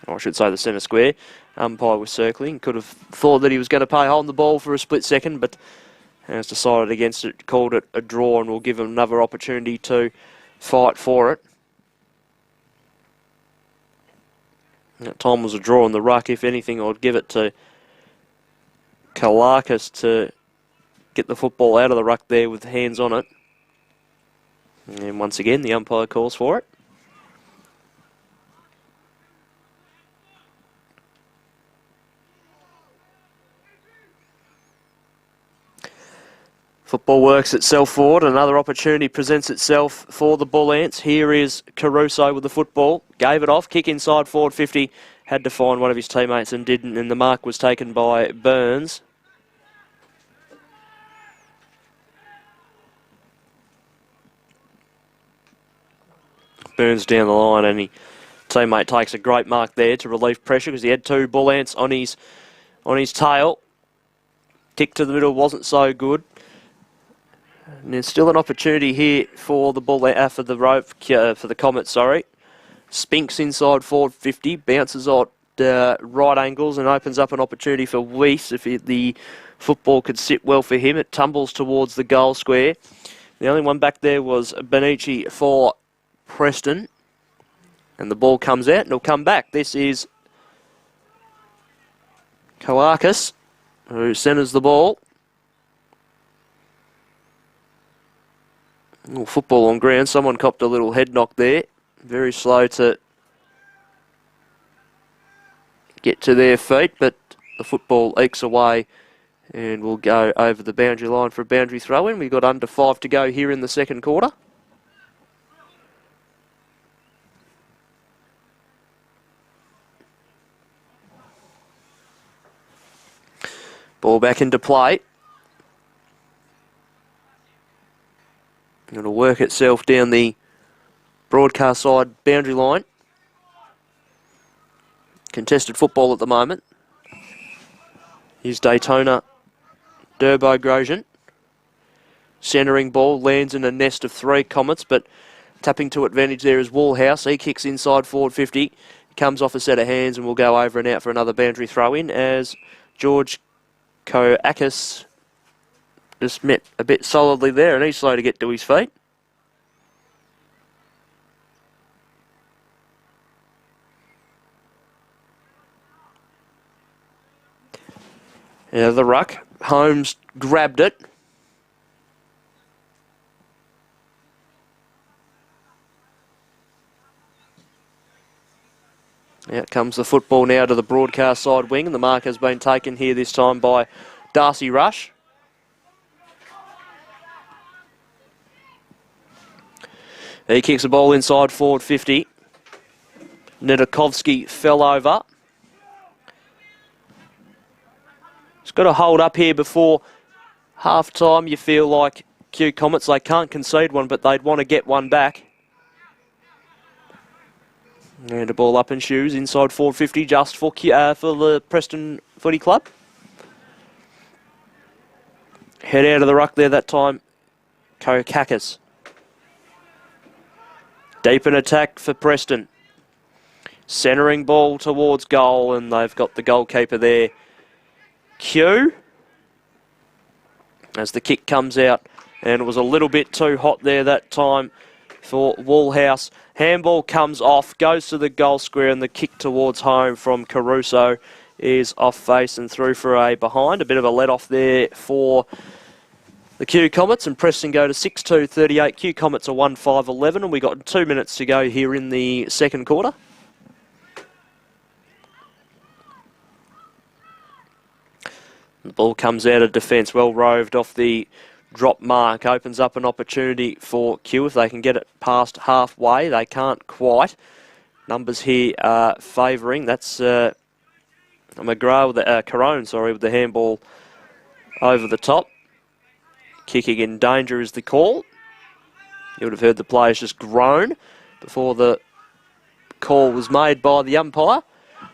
Or I should say the centre square. Umpire was circling. Could have thought that he was going to play hold the ball for a split second, but has decided against it, called it a draw, and will give him another opportunity to fight for it. That time was a draw on the ruck. If anything, I'd give it to Kalakis to get the football out of the ruck there with hands on it. And once again, the umpire calls for it. Ball works itself forward. Another opportunity presents itself for the Bullants. Here is Caruso with the football. Gave it off. Kick inside forward 50. Had to find one of his teammates and didn't. And the mark was taken by Burns. Burns down the line, and his teammate takes a great mark there to relieve pressure because he had two Bullants on his tail. Kick to the middle wasn't so good. And there's still an opportunity here for the for the Comets. Sorry, Spinks inside forward 50, bounces on right angles and opens up an opportunity for Weiss. If the football could sit well for him, it tumbles towards the goal square. The only one back there was Benici for Preston, and the ball comes out and it'll come back. This is Koakis who centres the ball. Football on ground. Someone copped a little head knock there. Very slow to get to their feet, but the football ekes away and will go over the boundary line for a boundary throw-in. We've got under 5 to go here in the second quarter. Ball back into play. It'll work itself down the broadcast side boundary line. Contested football at the moment. Here's Daytona Durbo Grosjean. Centering ball lands in a nest of 3 Comets, but tapping to advantage there is Woolhouse. He kicks inside forward 50. Comes off a set of hands and will go over and out for another boundary throw-in as George Koakis just met a bit solidly there, and he's slow to get to his feet. The ruck. Holmes grabbed it. Out comes the football now to the broadcast side wing, and the mark has been taken here this time by Darcy Rush. He kicks the ball inside forward 50. Nedekovsky fell over. It's got to hold up here before half time. You feel like Q Comets, they can't concede one, but they'd want to get one back. And a ball up in shoes inside forward 50 just for the Preston Footy Club. Head out of the ruck there that time, Koakis. Deep in attack for Preston. Centering ball towards goal, and they've got the goalkeeper there, Q. As the kick comes out, and it was a little bit too hot there that time for Woolhouse. Handball comes off, goes to the goal square, and the kick towards home from Caruso is off face and through for a behind. A bit of a let off there for the Q Comets, and Preston go to 6-2-38. Q Comets are 1-5-11, and we got 2 minutes to go here in the second quarter. The ball comes out of defence, well roved off the drop mark, opens up an opportunity for Q if they can get it past halfway. They can't quite. Numbers here are favouring. That's McGrath with the Carone, with the handball over the top. Kicking in danger is the call. You would have heard the players just groan before the call was made by the umpire.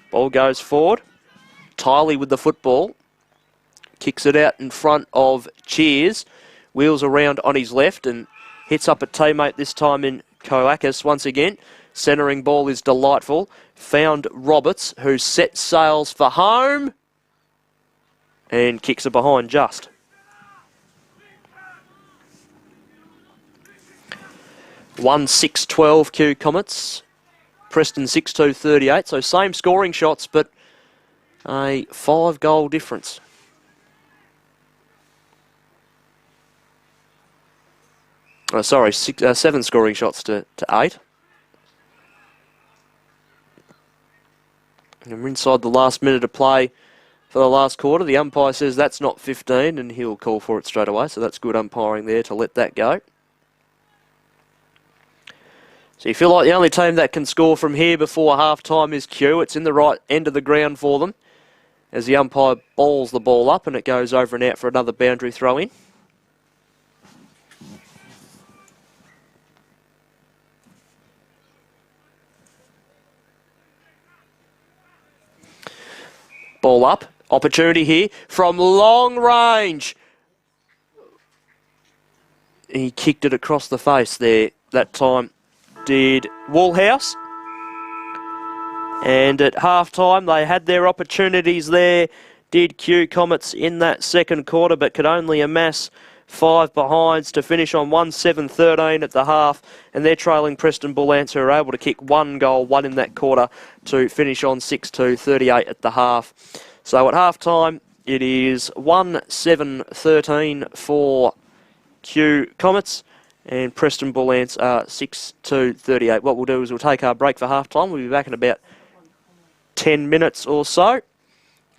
Ball goes forward. Tiley with the football. Kicks it out in front of Cheers. Wheels around on his left and hits up a teammate, this time in Koakis once again. Centering ball is delightful. Found Roberts, who sets sails for home and kicks it behind just. One 6-12 Q Comets. Preston 6-2-38. So same scoring shots, but a 5-goal difference. Oh, sorry, 7 scoring shots to 8. And we're inside the last minute of play for the last quarter. The umpire says that's not 15 and he'll call for it straight away, so that's good umpiring there to let that go. So you feel like the only team that can score from here before half-time is Kew. It's in the right end of the ground for them as the umpire bowls the ball up and it goes over and out for another boundary throw-in. Ball up. Opportunity here from long range. He kicked it across the face there. That time did Woolhouse. And at half-time, they had their opportunities there. Did Kew Comets in that second quarter, but could only amass 5 behinds to finish on 1-7-13 at the half. And they're trailing Preston Bullants, who are able to kick 1 goal, 1 in that quarter, to finish on 6-2-38 at the half. So at half-time, it is 1-7-13 for Kew Comets, and Preston Bullants are 6-2-38. What we'll do is we'll take our break for half-time. We'll be back in about 10 minutes or so,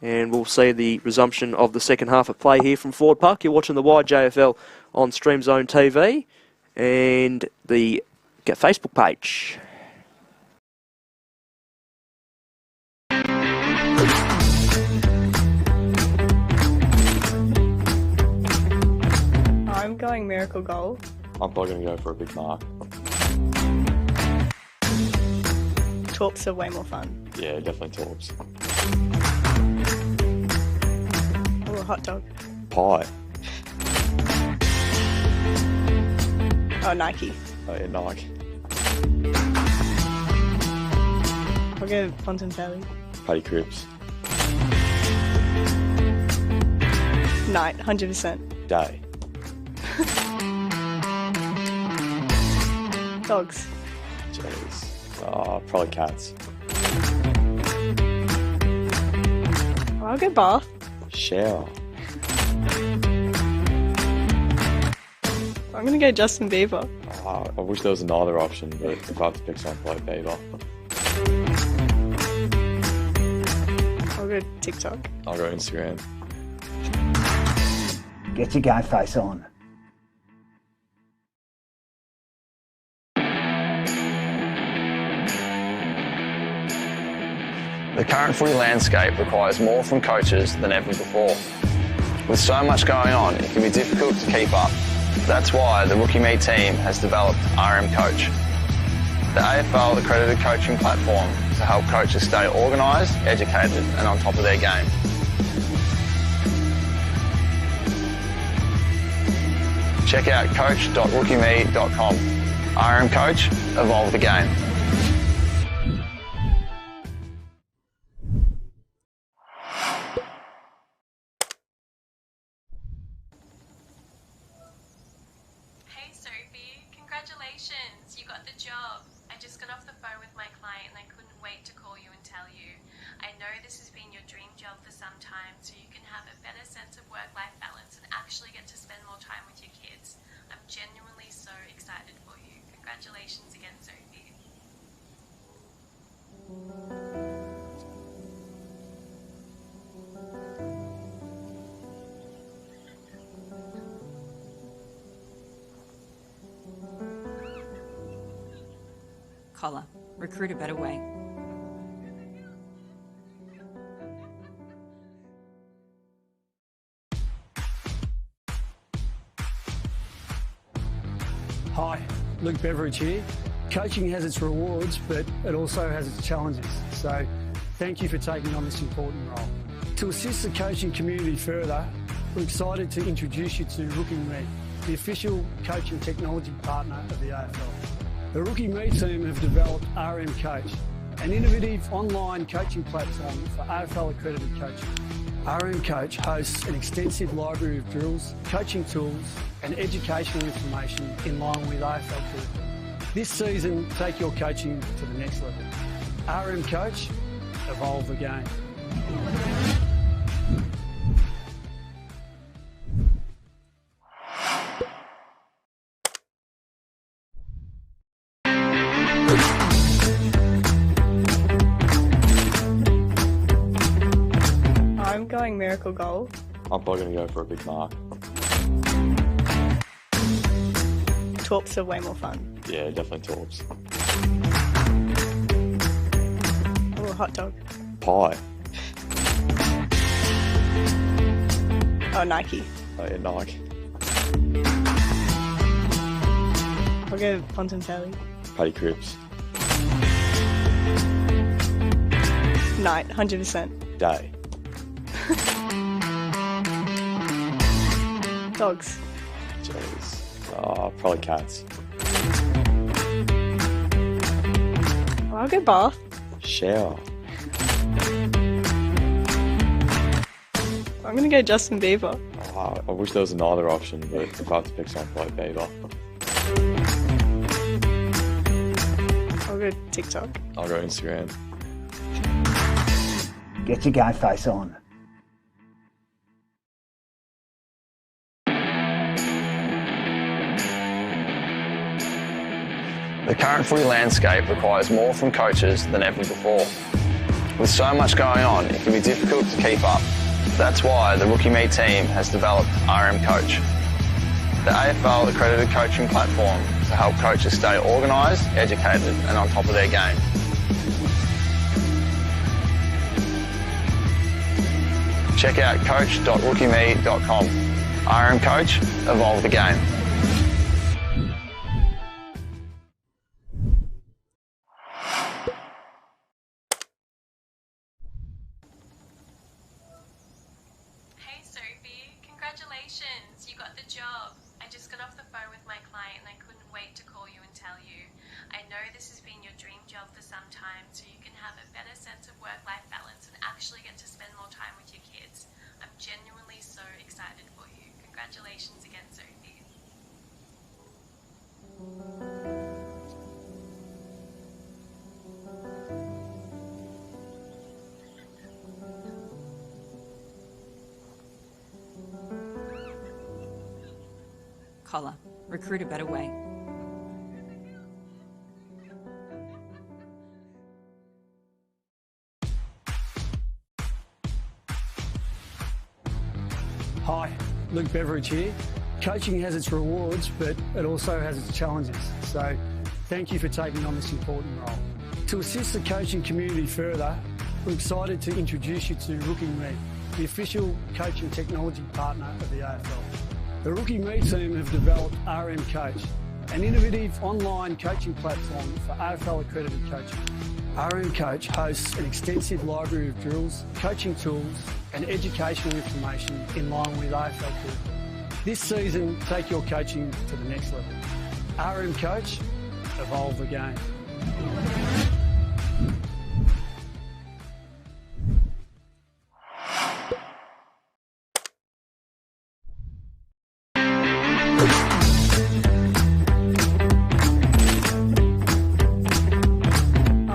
and we'll see the resumption of the second half of play here from Ford Park. You're watching the YJFL on Stream Zone TV and the Facebook page. I'm going miracle goal. I'm probably going to go for a big mark. Torps are way more fun. Yeah, definitely Torps. Oh, a hot dog. Pie. Oh, Nike. Oh, yeah, Nike. I'll go Fontaine Valley. Paddy Cripps. Night, 100%. Day. Dogs. Jeez. Probably cats. I'll go bath. Shower. I'm gonna go Justin Bieber. I wish there was another option, but if I have to pick someone, probably Bieber. I'll go TikTok. I'll go Instagram. Get your guy face on. The current footy landscape requires more from coaches than ever before. With so much going on, it can be difficult to keep up. That's why the Rookie Me team has developed RM Coach, the AFL accredited coaching platform to help coaches stay organised, educated and on top of their game. Check out coach.rookieme.com. RM Coach, evolve the game. Hey Sophie, congratulations, you got the job. I just got off the phone with my client and I couldn't wait to call you and tell you. I know this has been your dream job for some time, so you can have a better sense of work-life balance and actually get to spend more time with your kids. I'm genuinely so excited for you. Congratulations again, Sophie. Collar. Recruit a better way. Hi, Luke Beveridge here. Coaching has its rewards, but it also has its challenges. So thank you for taking on this important role. To assist the coaching community further, we're excited to introduce you to Rookie Me, the official coaching technology partner of the AFL. The Rookie Me team have developed RM Coach, an innovative online coaching platform for AFL accredited coaching. RM Coach hosts an extensive library of drills, coaching tools and educational information in line with AFL curriculum. This season, take your coaching to the next level. RM Coach, evolve the game. going miracle goal. I'm probably going to go for a big mark. Torps are way more fun. Yeah, definitely Torps. Oh, hot dog. Pie. Oh, Nike. Oh, yeah, Nike. I'll go Ponton Telly. Paddy Cripps. Night, 100%. Day. Dogs. Jeez. Probably Cats. Oh, I'll go bath. Shower. I'm gonna go Justin Bieber. I wish there was another option, but if I have to pick someone, probably Bieber. I'll go TikTok. I'll go Instagram. Get your guy face on. The current footy landscape requires more from coaches than ever before. With so much going on, it can be difficult to keep up. That's why the Rookie Me team has developed RM Coach, the AFL accredited coaching platform to help coaches stay organised, educated and on top of their game. Check out coach.rookieme.com. RM Coach, evolve the game. Hey Sophie, congratulations, you got the job. I just got off the phone with my client and I couldn't wait to call you and tell you. I know this has been your dream job for some time, so you can have a better sense of work-life balance and actually get to spend more time with your kids. I'm genuinely so excited for you. Congratulations again, Sophie. Collar. Recruit a better way. Hi, Luke Beveridge here. Coaching has its rewards, but it also has its challenges. So thank you for taking on this important role. To assist the coaching community further, we're excited to introduce you to Rookie Me, the official coaching technology partner of the AFL. The Rookie Me team have developed RM Coach, an innovative online coaching platform for AFL accredited coaching. RM Coach hosts an extensive library of drills, coaching tools and educational information in line with AFL curriculum. This season, take your coaching to the next level. RM Coach, evolve the game.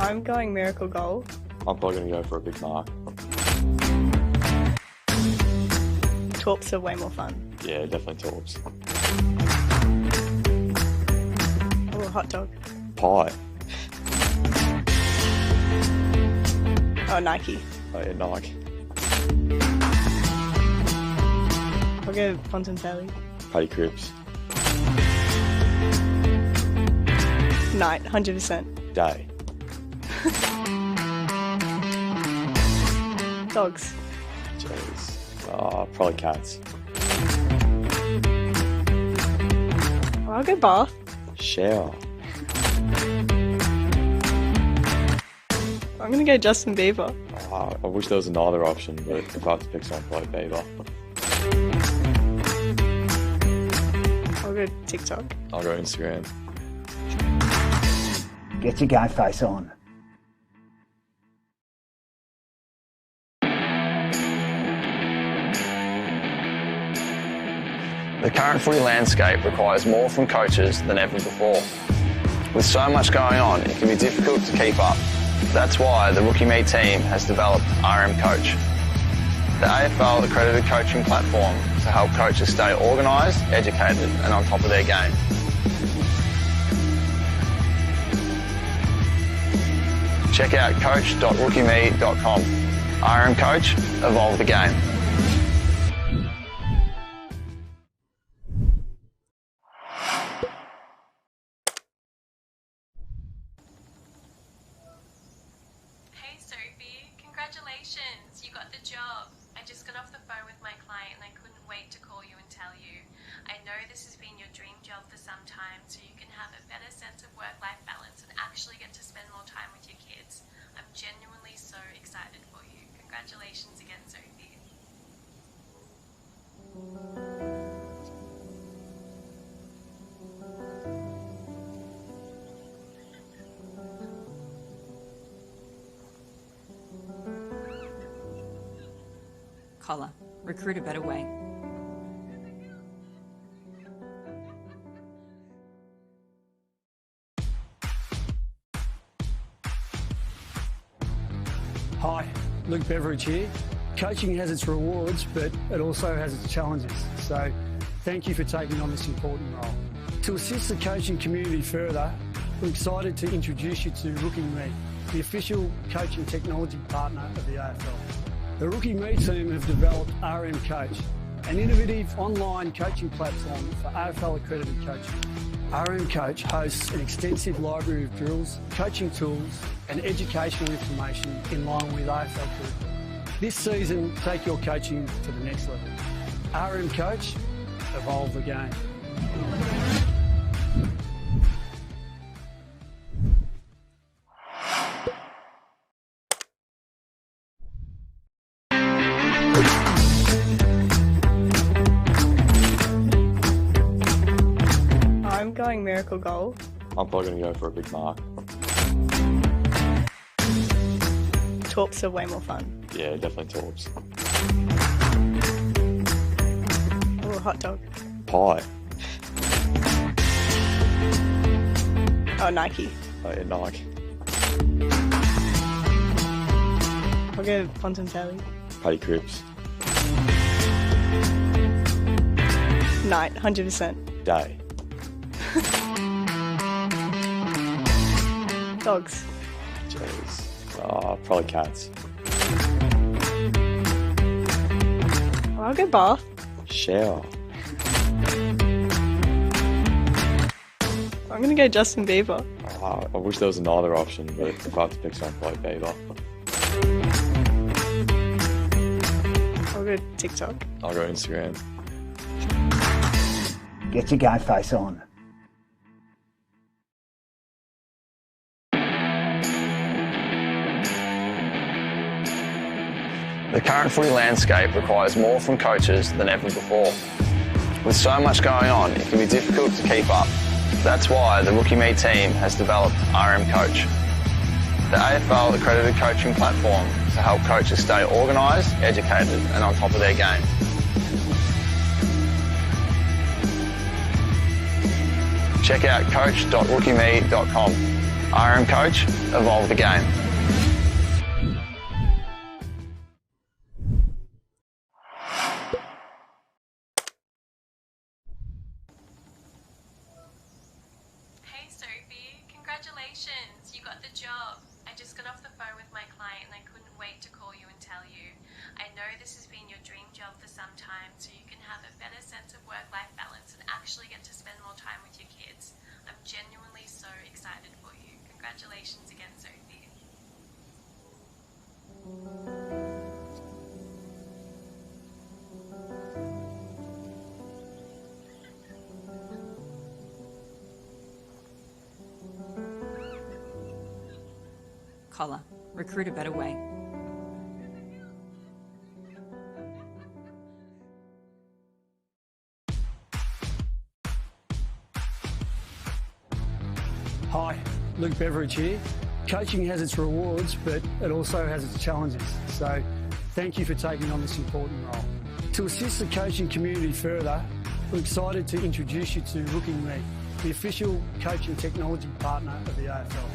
I'm going miracle goal. I'm probably going to go for a big mark. Torps are way more fun. Yeah, definitely Torps. Oh, hot dog. Pie. Oh, Nike. Oh, yeah, Nike. I'll go Ponton Telly. Paddy Cripps. Night, 100%. Day. Dogs. Jeez. Probably Cats. Oh, I'll go bath. Shower. I'm gonna go Justin Bieber. I wish there was another option, but if I have to pick someone, probably Bieber. I'll go TikTok. I'll go Instagram. Get your guy face on. The current footy landscape requires more from coaches than ever before. With so much going on, it can be difficult to keep up. That's why the Rookie Me team has developed RM Coach, the AFL accredited coaching platform to help coaches stay organised, educated and on top of their game. Check out coach.rookieme.com. RM Coach, evolve the game. Congratulations, you got the job. I just got off the phone with my client and I couldn't wait to call you and tell you. I know this has been your dream job for some time, so you can have a better sense of work-life balance and actually get to spend more time with your kids. I'm genuinely so excited for you. Congratulations again, Sophie. Collar. Recruit a better way. Hi, Luke Beveridge here. Coaching has its rewards, but it also has its challenges. So thank you for taking on this important role. To assist the coaching community further, we're excited to introduce you to Rookie Me, the official coaching technology partner of the AFL. The Rookie Me team have developed RM Coach, an innovative online coaching platform for AFL accredited coaching. RM Coach hosts an extensive library of drills, coaching tools and educational information in line with AFL curriculum. This season, take your coaching to the next level. RM Coach, evolve the game. I'm going miracle goal. I'm probably going to go for a big mark. Torps are way more fun. Yeah, definitely Torps. Or hot dog. Pie. Oh, Nike. Oh, yeah, Nike. I'll go Ponton Telly. Paddy Cripps. Night, 100%. Day. Dogs. Jeez. Probably Cats. I'll go bath. Shower. I'm gonna go Justin Bieber. I wish there was another option, but if I have to pick someone, probably Bieber. I'll go TikTok. I'll go Instagram. Get your guy face on. The current footy landscape requires more from coaches than ever before. With so much going on, it can be difficult to keep up. That's why the Rookie Me team has developed RM Coach, the AFL accredited coaching platform to help coaches stay organised, educated and on top of their game. Check out coach.rookieme.com. RM Coach, evolve the game. Hey Sophie, congratulations, you got the job. I just got off the phone with my client and I couldn't wait to call you and tell you. I know this has been your dream job for some time, so you can have a better sense of work-life balance and actually get to spend more time with your kids. I'm genuinely so excited for you. Congratulations again, Sophie. Collar. Recruit a better way. Hi, Luke Beveridge here. Coaching has its rewards, but it also has its challenges. So thank you for taking on this important role. To assist the coaching community further, we're excited to introduce you to Rookie Me, the official coaching technology partner of the AFL.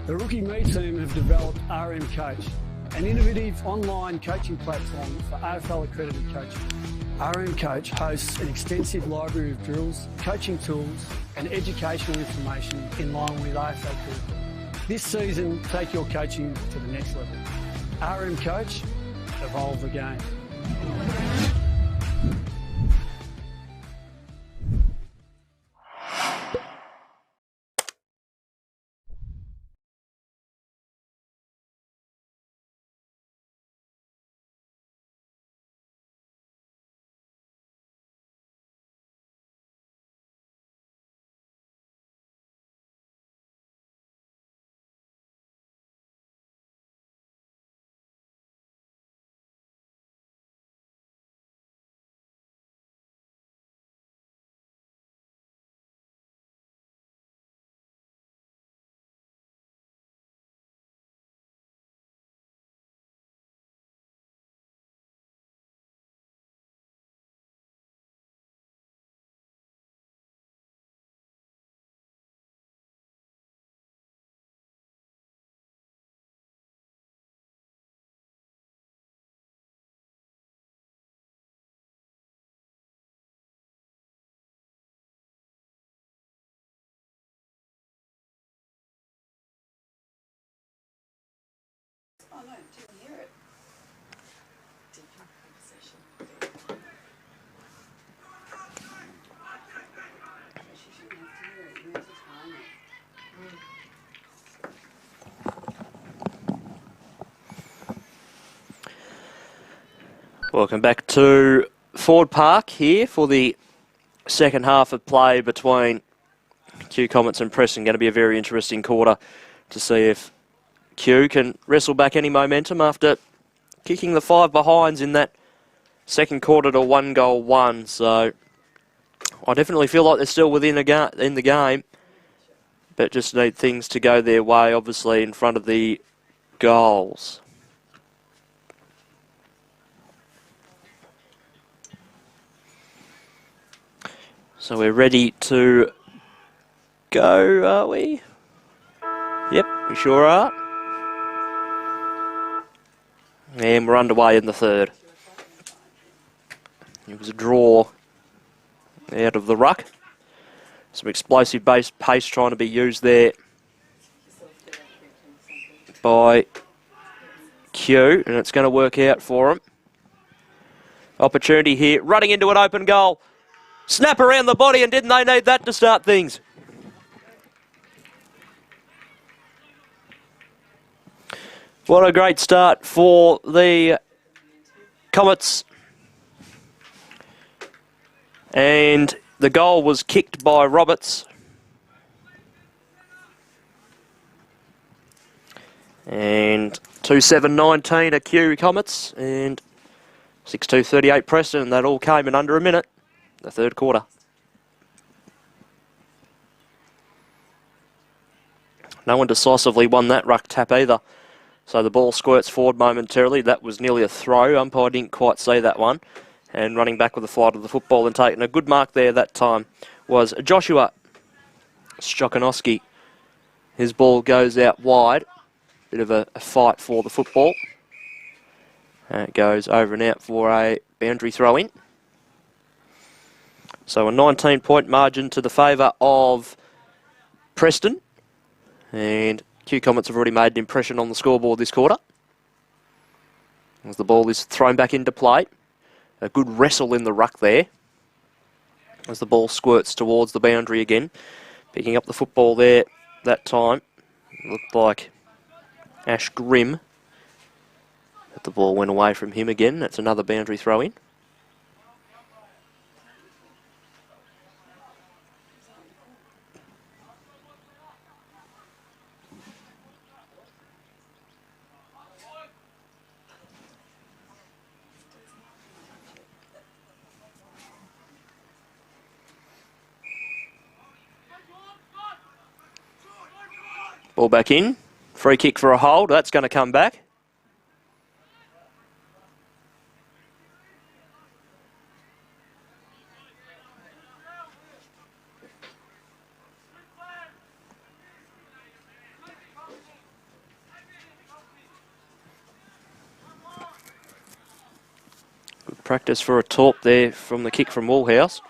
The Rookie Me team have developed RM Coach, an innovative online coaching platform for AFL accredited coaching. RM Coach hosts an extensive library of drills, coaching tools and educational information in line with AFL curriculum. This season, take your coaching to the next level. RM Coach, evolve the game. Oh no, didn't hear it. Different conversation. But she shouldn't have to hear it. You have to time it. Welcome back to Ford Park here for the second half of play between Q Comets and Preston. Going to be a very interesting quarter to see if Q can wrestle back any momentum after kicking the 5 behinds in that second quarter to 1-1. So I definitely feel like they're still within in the game, but just need things to go their way, obviously, in front of the goals. So we're ready to go, are we? Yep, we sure are. And we're underway in the third. It was a draw out of the ruck. Some explosive base pace trying to be used there by Q, and it's going to work out for him. Opportunity here, running into an open goal. Snap around the body, and didn't they need that to start things? What a great start for the Comets. And the goal was kicked by Roberts. And 2-7-19 a Q Comets, and 6-2-38 Preston, and that all came in under a minute. The third quarter. No one decisively won that ruck tap either. So the ball squirts forward momentarily. That was nearly a throw. Umpire didn't quite see that one. And running back with the flight of the football and taking a good mark there that time was Joshua Stokanowski. His ball goes out wide. Bit of a fight for the football. And it goes over and out for a boundary throw in. So a 19-point margin to the favour of Preston. And Q Comets have already made an impression on the scoreboard this quarter. As the ball is thrown back into play. A good wrestle in the ruck there. As the ball squirts towards the boundary again. Picking up the football there that time. Looked like Ash Grimm. But the ball went away from him again. That's another boundary throw in. Ball back in. Free kick for a hold. That's going to come back. Good practice for a torp there from the kick from Woolhouse.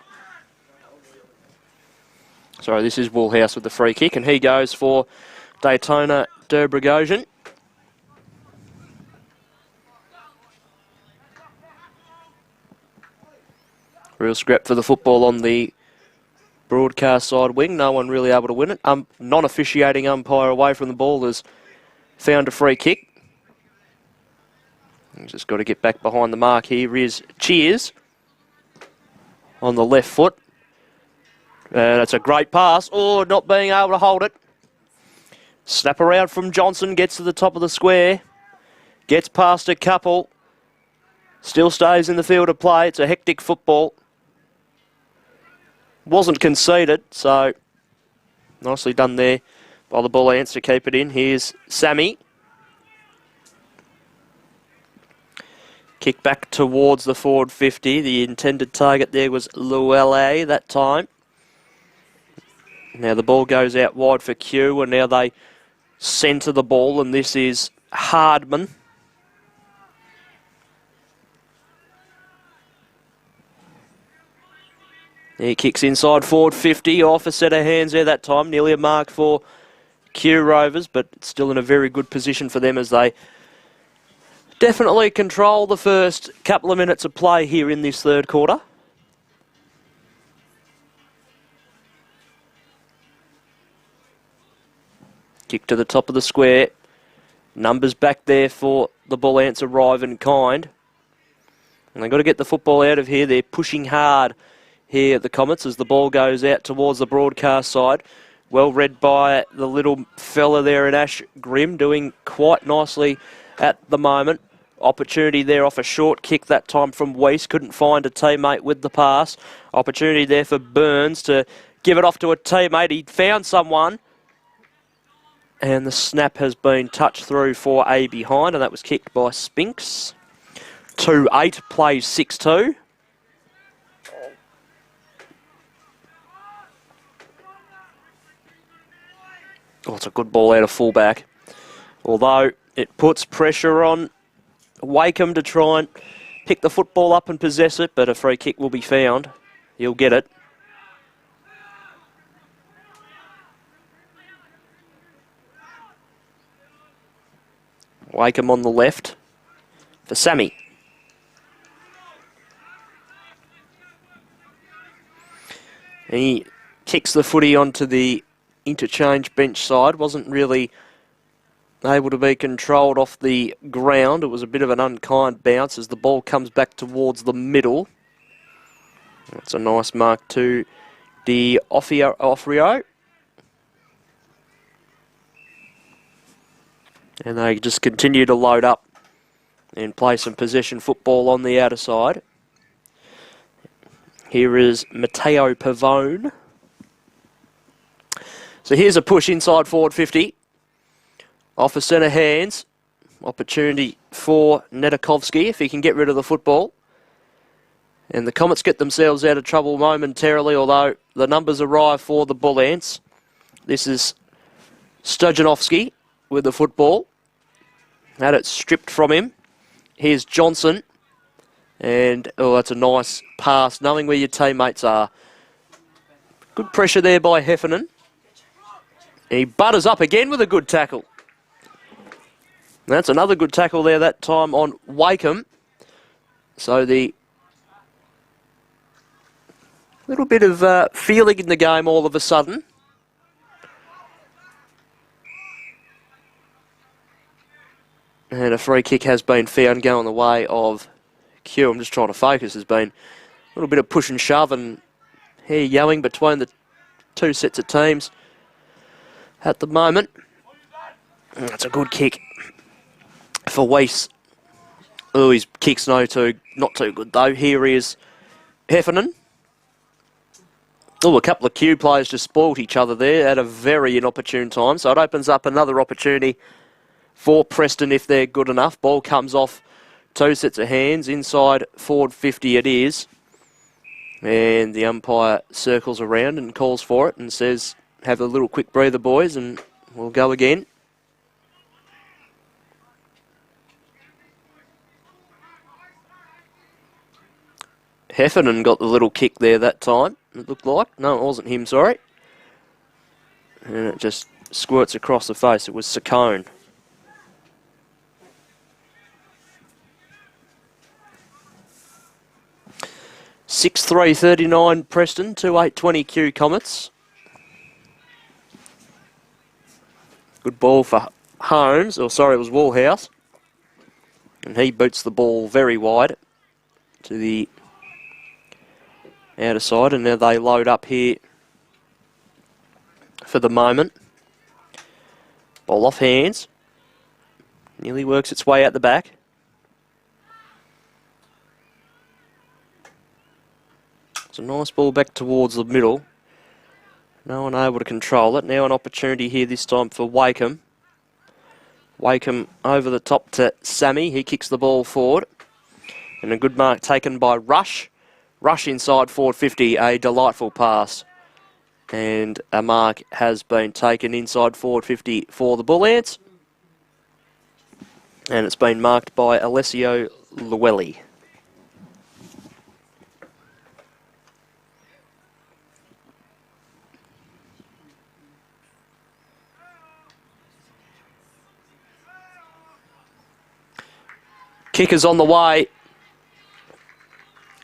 Sorry, this is Woolhouse with the free kick, and he goes for Daytona Derbrogosian. Real scrap for the football on the broadcast side wing. No one really able to win it. Non-officiating umpire away from the ball has found a free kick. He's just got to get back behind the mark. Here is Cheers on the left foot. That's a great pass. Oh, not being able to hold it. Snap around from Johnson, gets to the top of the square. Gets past a couple. Still stays in the field of play. It's a hectic football. Wasn't conceded, so nicely done there by the Bullants to keep it in. Here's Sammy. Kick back towards the forward 50. The intended target there was Luelle that time. Now the ball goes out wide for Q, and now they centre the ball, and this is Hardman. He kicks inside forward 50, off a set of hands there that time. Nearly a mark for Q Rovers, but still in a very good position for them as they definitely control the first couple of minutes of play here in this third quarter. Kick to the top of the square. Numbers back there for the Bullants arrive in kind. And they've got to get the football out of here. They're pushing hard here at the Comets as the ball goes out towards the broadcast side. Well read by the little fella there in Ash Grimm, doing quite nicely at the moment. Opportunity there off a short kick that time from Weiss. Couldn't find a teammate with the pass. Opportunity there for Burns to give it off to a teammate. He found someone. And the snap has been touched through for a behind, and that was kicked by Spinks. 2-8, plays 6-2. Oh, it's a good ball out of fullback. Although it puts pressure on Wakeham to try and pick the football up and possess it, but a free kick will be found. He'll get it. Wakeham on the left for Sammy. He kicks the footy onto the interchange bench side. Wasn't really able to be controlled off the ground. It was a bit of an unkind bounce as the ball comes back towards the middle. That's a nice mark to Offrio. And they just continue to load up and play some possession football on the outer side. Here is Matteo Pavone. So here's a push inside forward 50. Off a centre hands. Opportunity for Netakovsky if he can get rid of the football. And the Comets get themselves out of trouble momentarily, although the numbers arrive for the Bullants. This is Stojanovski with the football. Had it stripped from him. Here's Johnson. And, oh, that's a nice pass, knowing where your teammates are. Good pressure there by Heffernan. He butters up again with a good tackle. That's another good tackle there that time on Wakeham. So the little bit of feeling in the game all of a sudden. And a free kick has been found going the way of Q. I'm just trying to focus. There's been a little bit of push and shove and hair yelling between the two sets of teams at the moment. That's a good kick for Weiss. Oh, his kick's not too good though. Here is Heffernan. Oh, a couple of Q players just spoilt each other there at a very inopportune time. So it opens up another opportunity for Preston if they're good enough. Ball comes off two sets of hands. Inside forward 50 it is. And the umpire circles around and calls for it and says, have a little quick breather, boys, and we'll go again. Heffernan got the little kick there that time, it looked like. No, it wasn't him, sorry. And it just squirts across the face. It was Saccone. (6-3-39) Preston, 2-8-20 Q Comets. Good ball for Holmes, or sorry, it was Wallhouse. And he boots the ball very wide to the outer side, and now they load up here for the moment. Ball off hands. Nearly works its way out the back. It's a nice ball back towards the middle. No one able to control it. Now an opportunity here this time for Wakeham. Wakeham over the top to Sammy. He kicks the ball forward. And a good mark taken by Rush. Rush inside forward 50. A delightful pass. And a mark has been taken inside forward 50 for the Bullants. And it's been marked by Alessio Llewellyn. Kick is on the way.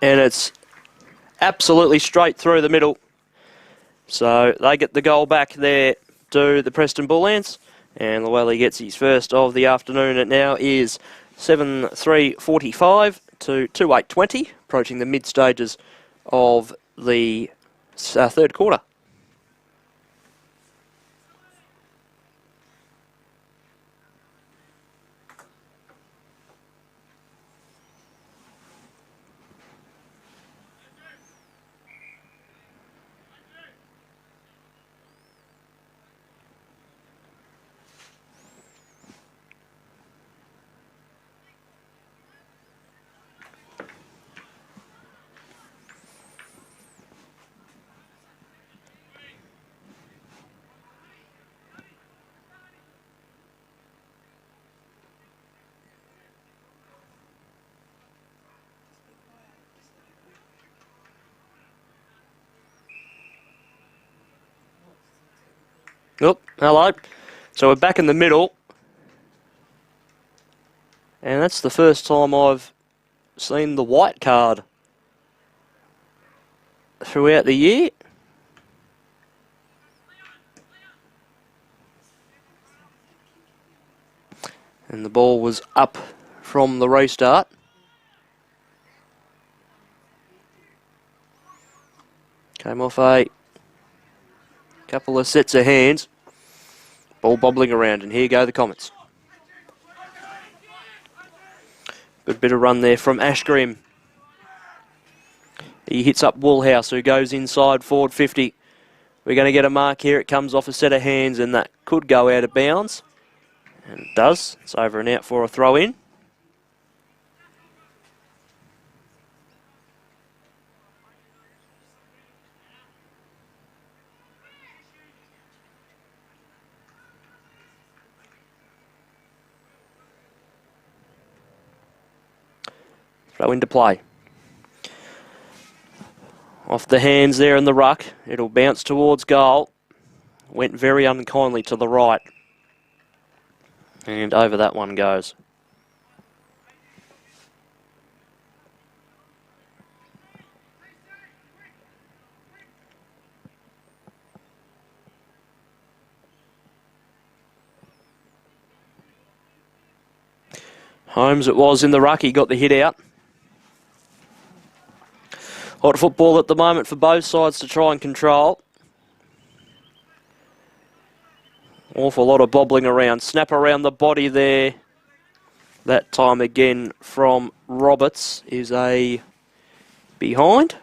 And it's absolutely straight through the middle. So they get the goal back there to the Preston Bullants. And Llewellyn gets his first of the afternoon. It now is 7:3:45 to 2:8:20, approaching the mid stages of the third quarter. Oh, hello. So we're back in the middle. And that's the first time I've seen the white card throughout the year. And the ball was up from the restart. Came off a couple of sets of hands. Ball bobbling around, and here go the Comets. Good bit of run there from Ashgrim. He hits up Woolhouse, who goes inside forward 50. We're going to get a mark here. It comes off a set of hands, and that could go out of bounds. And it does. It's over and out for a throw in. Throw into play. Off the hands there in the ruck. It'll bounce towards goal. Went very unkindly to the right. And over that one goes. Holmes it was in the ruck. He got the hit out. Hot football at the moment for both sides to try and control. Awful lot of bobbling around. Snap around the body there. That time again from Roberts is a behind.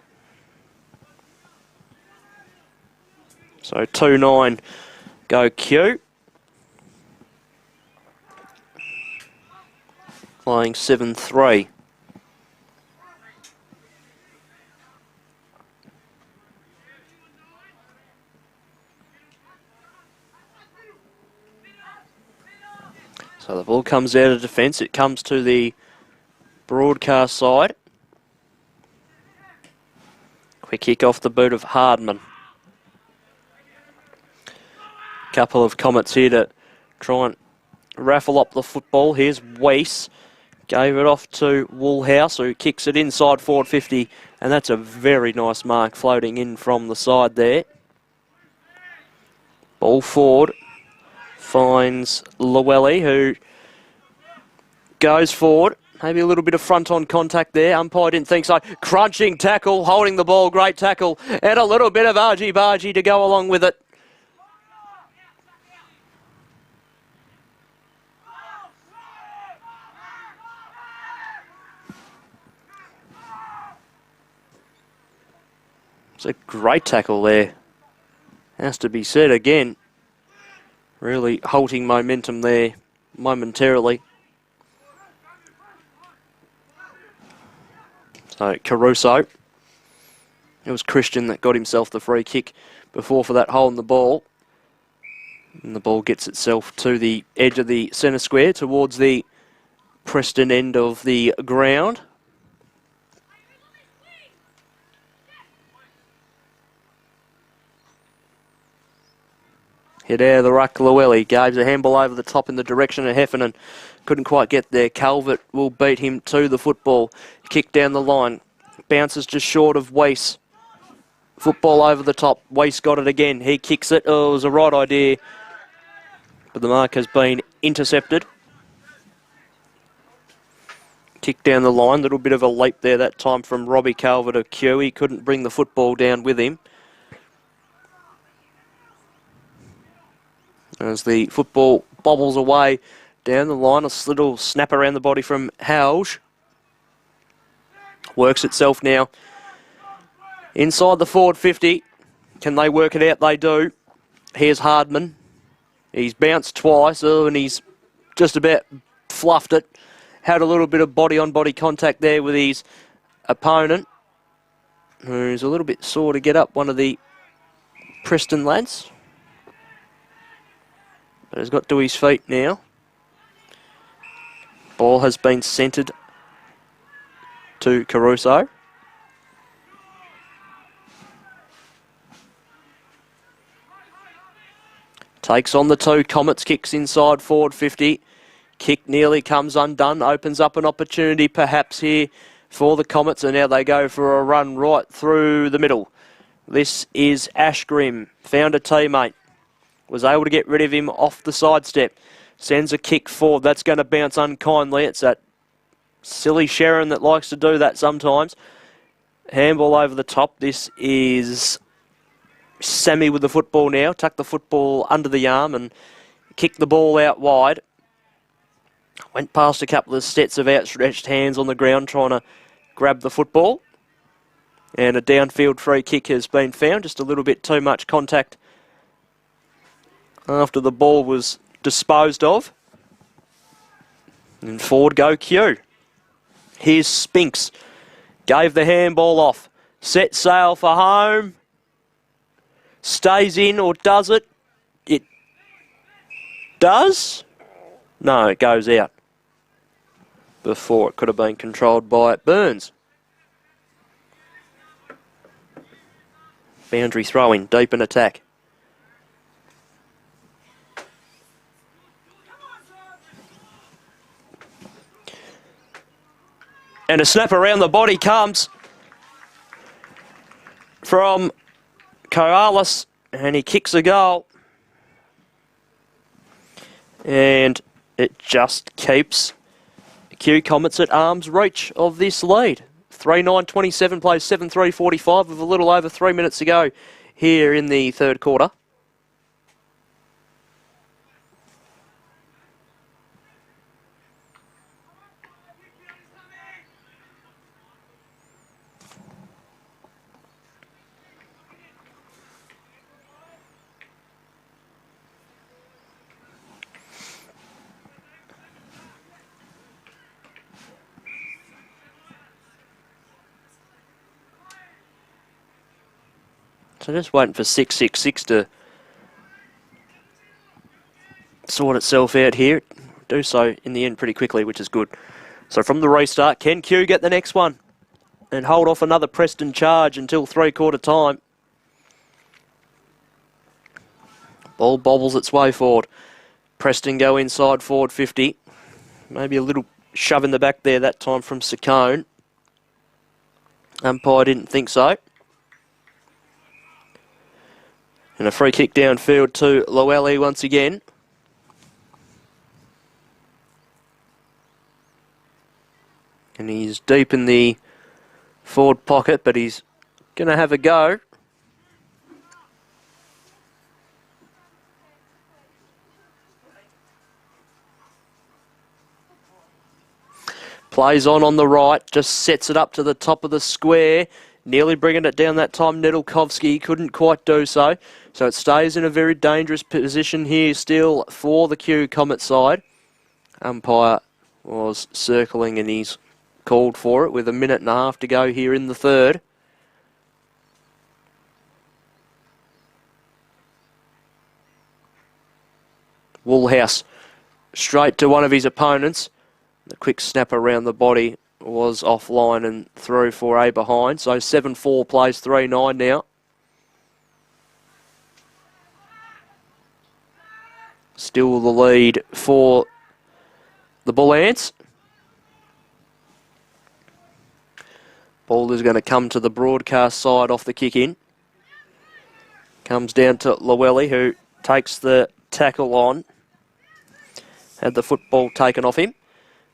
So 2-9 go Q. Playing 7-3. So the ball comes out of defence. It comes to the broadcast side. Quick kick off the boot of Hardman. Couple of Comets here to try and raffle up the football. Here's Weiss. Gave it off to Woolhouse, who kicks it inside forward 50. And that's a very nice mark floating in from the side there. Ball forward. Finds Llewellyn, who goes forward. Maybe a little bit of front-on contact there. Umpire didn't think so. Crunching tackle, holding the ball, great tackle. And a little bit of argy-bargy to go along with it. It's a great tackle there. Has to be said again. Really halting momentum there momentarily. So Caruso. It was Christian that got himself the free kick before for that hole in the ball. And the ball gets itself to the edge of the centre square towards the Preston end of the ground. Hit out of the ruck, Llewellyn. Gives a handball over the top in the direction of Heffernan. couldn't quite get there. Calvert will beat him to the football. Kick down the line. Bounces just short of Weiss. Football over the top. Weiss got it again. He kicks it. Oh, it was a right idea. But the mark has been intercepted. Kick down the line. Little bit of a leap there that time from Robbie Calvert of Kew. He couldn't bring the football down with him. As the football bobbles away down the line, a little snap around the body from Hauge. Works itself now inside the forward 50. Can they work it out? They do. Here's Hardman. He's bounced twice, and he's just about fluffed it. Had a little bit of body-on-body contact there with his opponent, who's a little bit sore to get up, one of the Preston lads. But he's got to his feet now. Ball has been centred to Caruso. Takes on the two. Comets kicks inside forward 50. Kick nearly comes undone. Opens up an opportunity perhaps here for the Comets. And now they go for a run right through the middle. This is Ashgrim. Found a teammate. Was able to get rid of him off the sidestep. Sends a kick forward. That's going to bounce unkindly. It's that silly Sharon that likes to do that sometimes. Handball over the top. This is Sammy with the football now. Tuck the football under the arm and kick the ball out wide. Went past a couple of sets of outstretched hands on the ground trying to grab the football. And a downfield free kick has been found. Just a little bit too much contact after the ball was disposed of. And forward go Q. Here's Spinks. Gave the handball off. Set sail for home. Stays in or does it? It does? No, it goes out. Before it could have been controlled by Burns. Boundary throwing, deep in attack. And a snap around the body comes from Corrales, and he kicks a goal. And it just keeps Q Comets at arm's reach of this lead. 3-9-27 plays 7-3-45 with a little over 3 minutes to go here in the third quarter. So just waiting for 666 to sort itself out here. Do so in the end pretty quickly, which is good. So from the restart, can Q get the next one and hold off another Preston charge until three-quarter time? Ball bobbles its way forward. Preston go inside forward 50. Maybe a little shove in the back there that time from Saccone. Umpire didn't think so. And a free kick downfield to Llewellyn once again. And he's deep in the forward pocket, but he's going to have a go. Plays on the right, just sets it up to the top of the square. Nearly bringing it down that time, Nedelkovsky couldn't quite do so. So it stays in a very dangerous position here still for the Q Comet side. Umpire was circling and he's called for it with a minute and a half to go here in the third. Woolhouse straight to one of his opponents. The quick snap around the body was offline and through for a behind. So 7-4 plays 3-9 now. Still the lead for the Bullants. Ball is going to come to the broadcast side off the kick-in. Comes down to Llewellyn, who takes the tackle on. Had the football taken off him.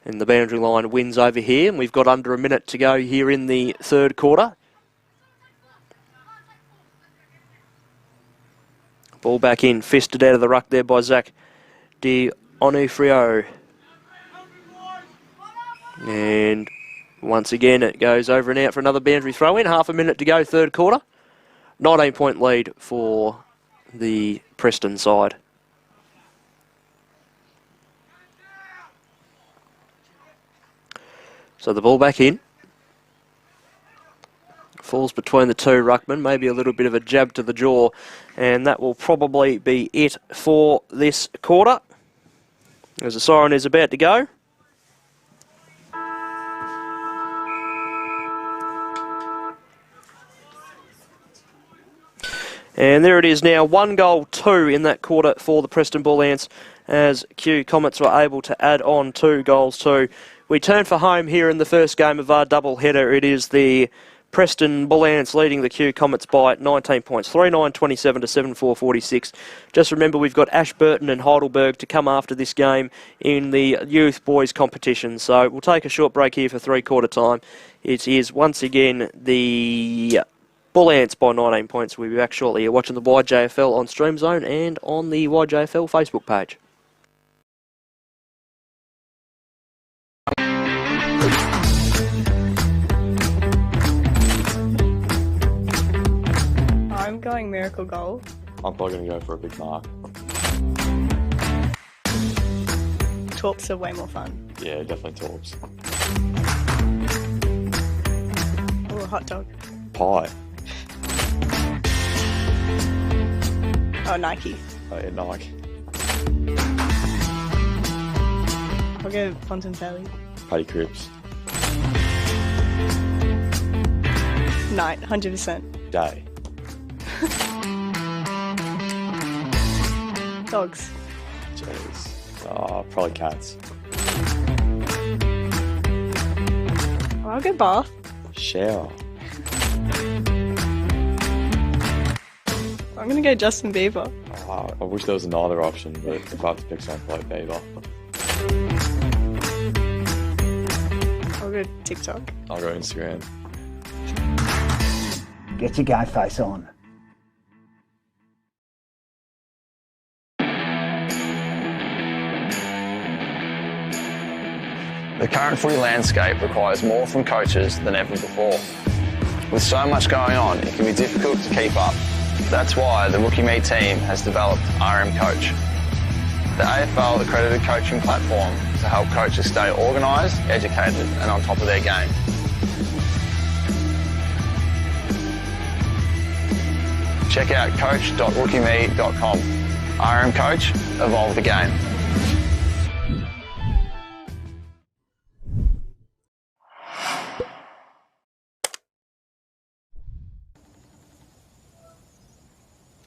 And the boundary line wins over here. And we've got under a minute to go here in the third quarter. Ball back in, fisted out of the ruck there by Zach De Onufrio. And once again it goes over and out for another boundary throw in. Half a minute to go, third quarter. 19-point lead for the Preston side. So the ball back in. Falls between the two ruckmen, maybe a little bit of a jab to the jaw, and that will probably be it for this quarter. As the siren is about to go. And there it is now, 1 goal, 2 in that quarter for the Preston Bullants, as Comets were able to add on 2 goals too. We turn for home here in the first game of our double header. It is the Preston Bullants leading the Comets by 19 points, 39-27 to 7-4-46. Just remember we've got Ashburton and Heidelberg to come after this game in the youth boys competition. So we'll take a short break here for three-quarter time. It is once again the Bullants by 19 points. We'll be back shortly. You're watching the YJFL on Stream Zone and on the YJFL Facebook page. I'm going miracle goal. I'm probably going to go for a big mark. Torps are way more fun. Yeah, definitely Torps. Oh, hot dog. Pie. Oh, Nike. Oh, yeah, Nike. I'll go Fontainebleau. Paddy Cripps. Night, 100%. Day. Dogs. Jeez. Oh, probably cats. Oh, I'll go bath. Shower. I'm gonna go Justin Bieber. Oh, I wish there was another option, but if I have to pick someone, probably Bieber. I'll go TikTok. I'll go Instagram. Get your guy face on. The current footy landscape requires more from coaches than ever before. With so much going on, it can be difficult to keep up. That's why the Rookie Me team has developed RM Coach, the AFL accredited coaching platform to help coaches stay organised, educated and on top of their game. Check out coach.rookieme.com. RM Coach, evolve the game.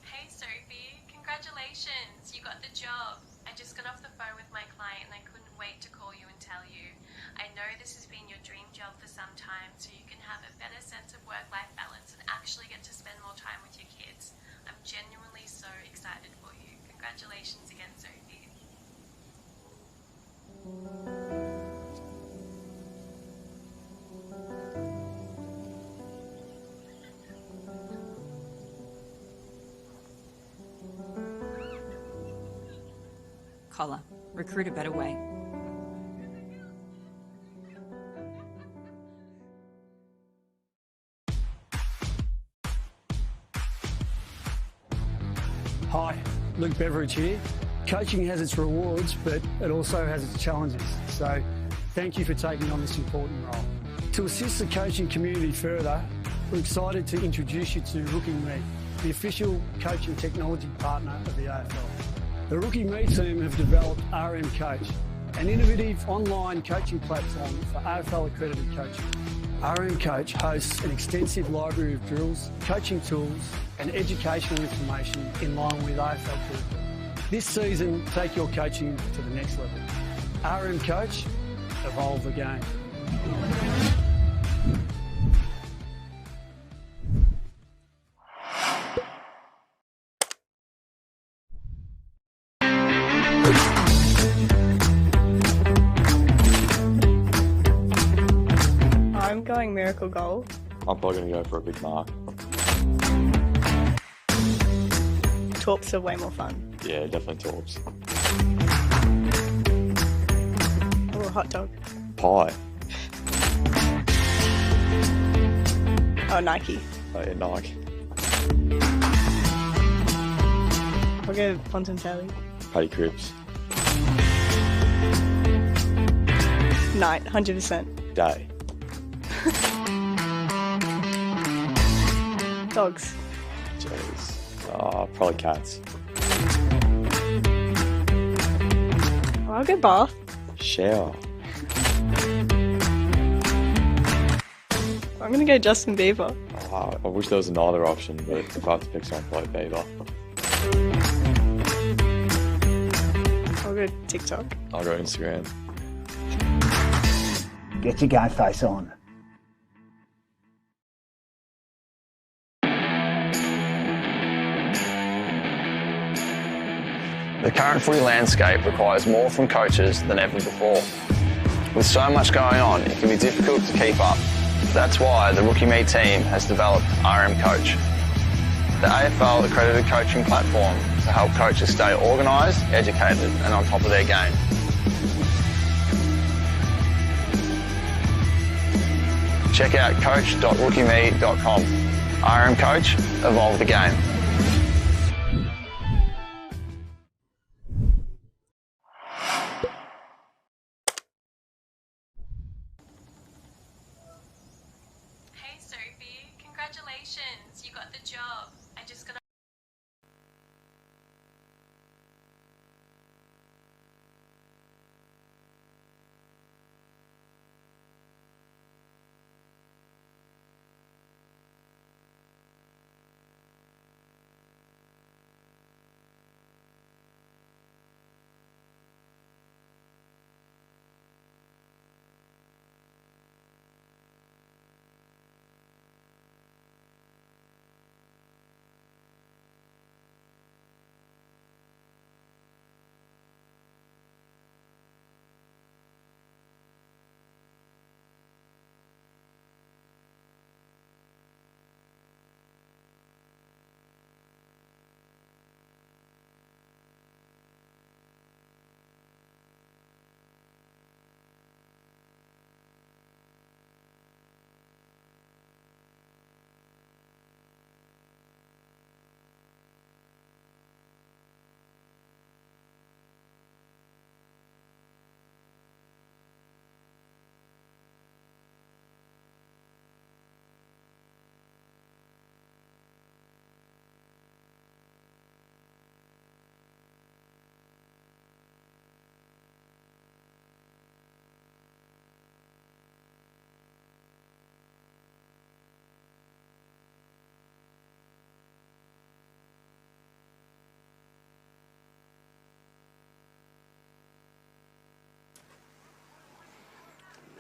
Hey Sophie, congratulations, you got the job. I just got off the phone with my client and I couldn't wait to call you and tell you. I know this has been your dream job for some time, so you can have a better sense of work-life balance and actually get to spend more time with your kids. I'm genuinely so excited for you. Congratulations again, Sophie. Collar. Recruit a better way. Hi, Luke Beveridge here. Coaching has its rewards, but it also has its challenges. So thank you for taking on this important role. To assist the coaching community further, we're excited to introduce you to Rookie Me, the official coaching technology partner of the AFL. The Rookie Me team have developed RM Coach, an innovative online coaching platform for AFL accredited coaching. RM Coach hosts an extensive library of drills, coaching tools and educational information in line with AFL curriculum. This season, take your coaching to the next level. RM coach, evolve the game. I'm going miracle goal. I'm probably going to go for a big mark. Torps are way more fun. Yeah, definitely Torps. Oh, hot dog. Pie. Oh, Nike. Oh, yeah, Nike. I'll go Fontentelli. Paddy Cripps. Night, 100%. Day. Dogs. Jeez. Probably Cats. Oh, I'll go bath. Shower. I'm gonna go Justin Bieber. I wish there was another option, but if I have to pick someone, probably Beaver. I'll go TikTok. I'll go Instagram. Get your guy face on. The current footy landscape requires more from coaches than ever before. With so much going on, it can be difficult to keep up. That's why the Rookie Me team has developed RM Coach, the AFL accredited coaching platform to help coaches stay organised, educated and on top of their game. Check out coach.rookieme.com. RM Coach, evolve the game. Hey Sophie, congratulations, you got the job. I just got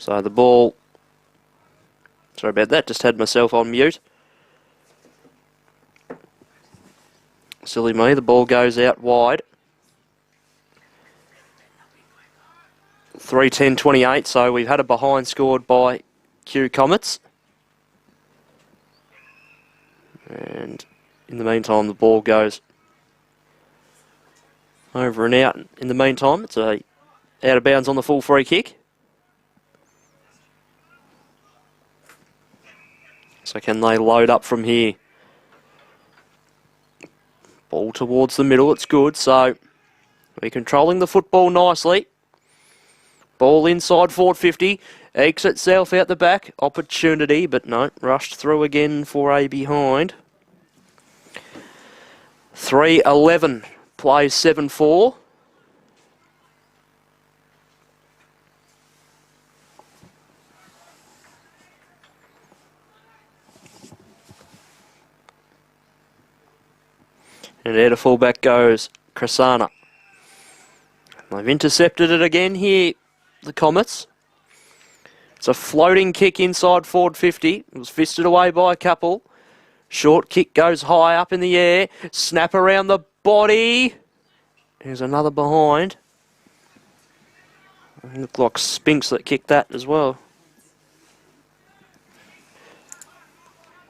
So the ball, sorry about that, just had myself on mute. Silly me, the ball goes out wide. 3:10:28, so we've had a behind scored by Comets. And in the meantime, the ball goes over and out. In the meantime, it's a out of bounds on the full free kick. So can they load up from here? Ball towards the middle, it's good. So we're controlling the football nicely. Ball inside forward 50. Exit South out the back. Opportunity, but no, rushed through again for a behind. 3:11 plays 7-4. And there to fullback goes Krasana. They've intercepted it again here, the Comets. It's a floating kick inside forward 50. It was fisted away by a couple. Short kick goes high up in the air. Snap around the body. Here's another behind. It looked like Spinks that kicked that as well.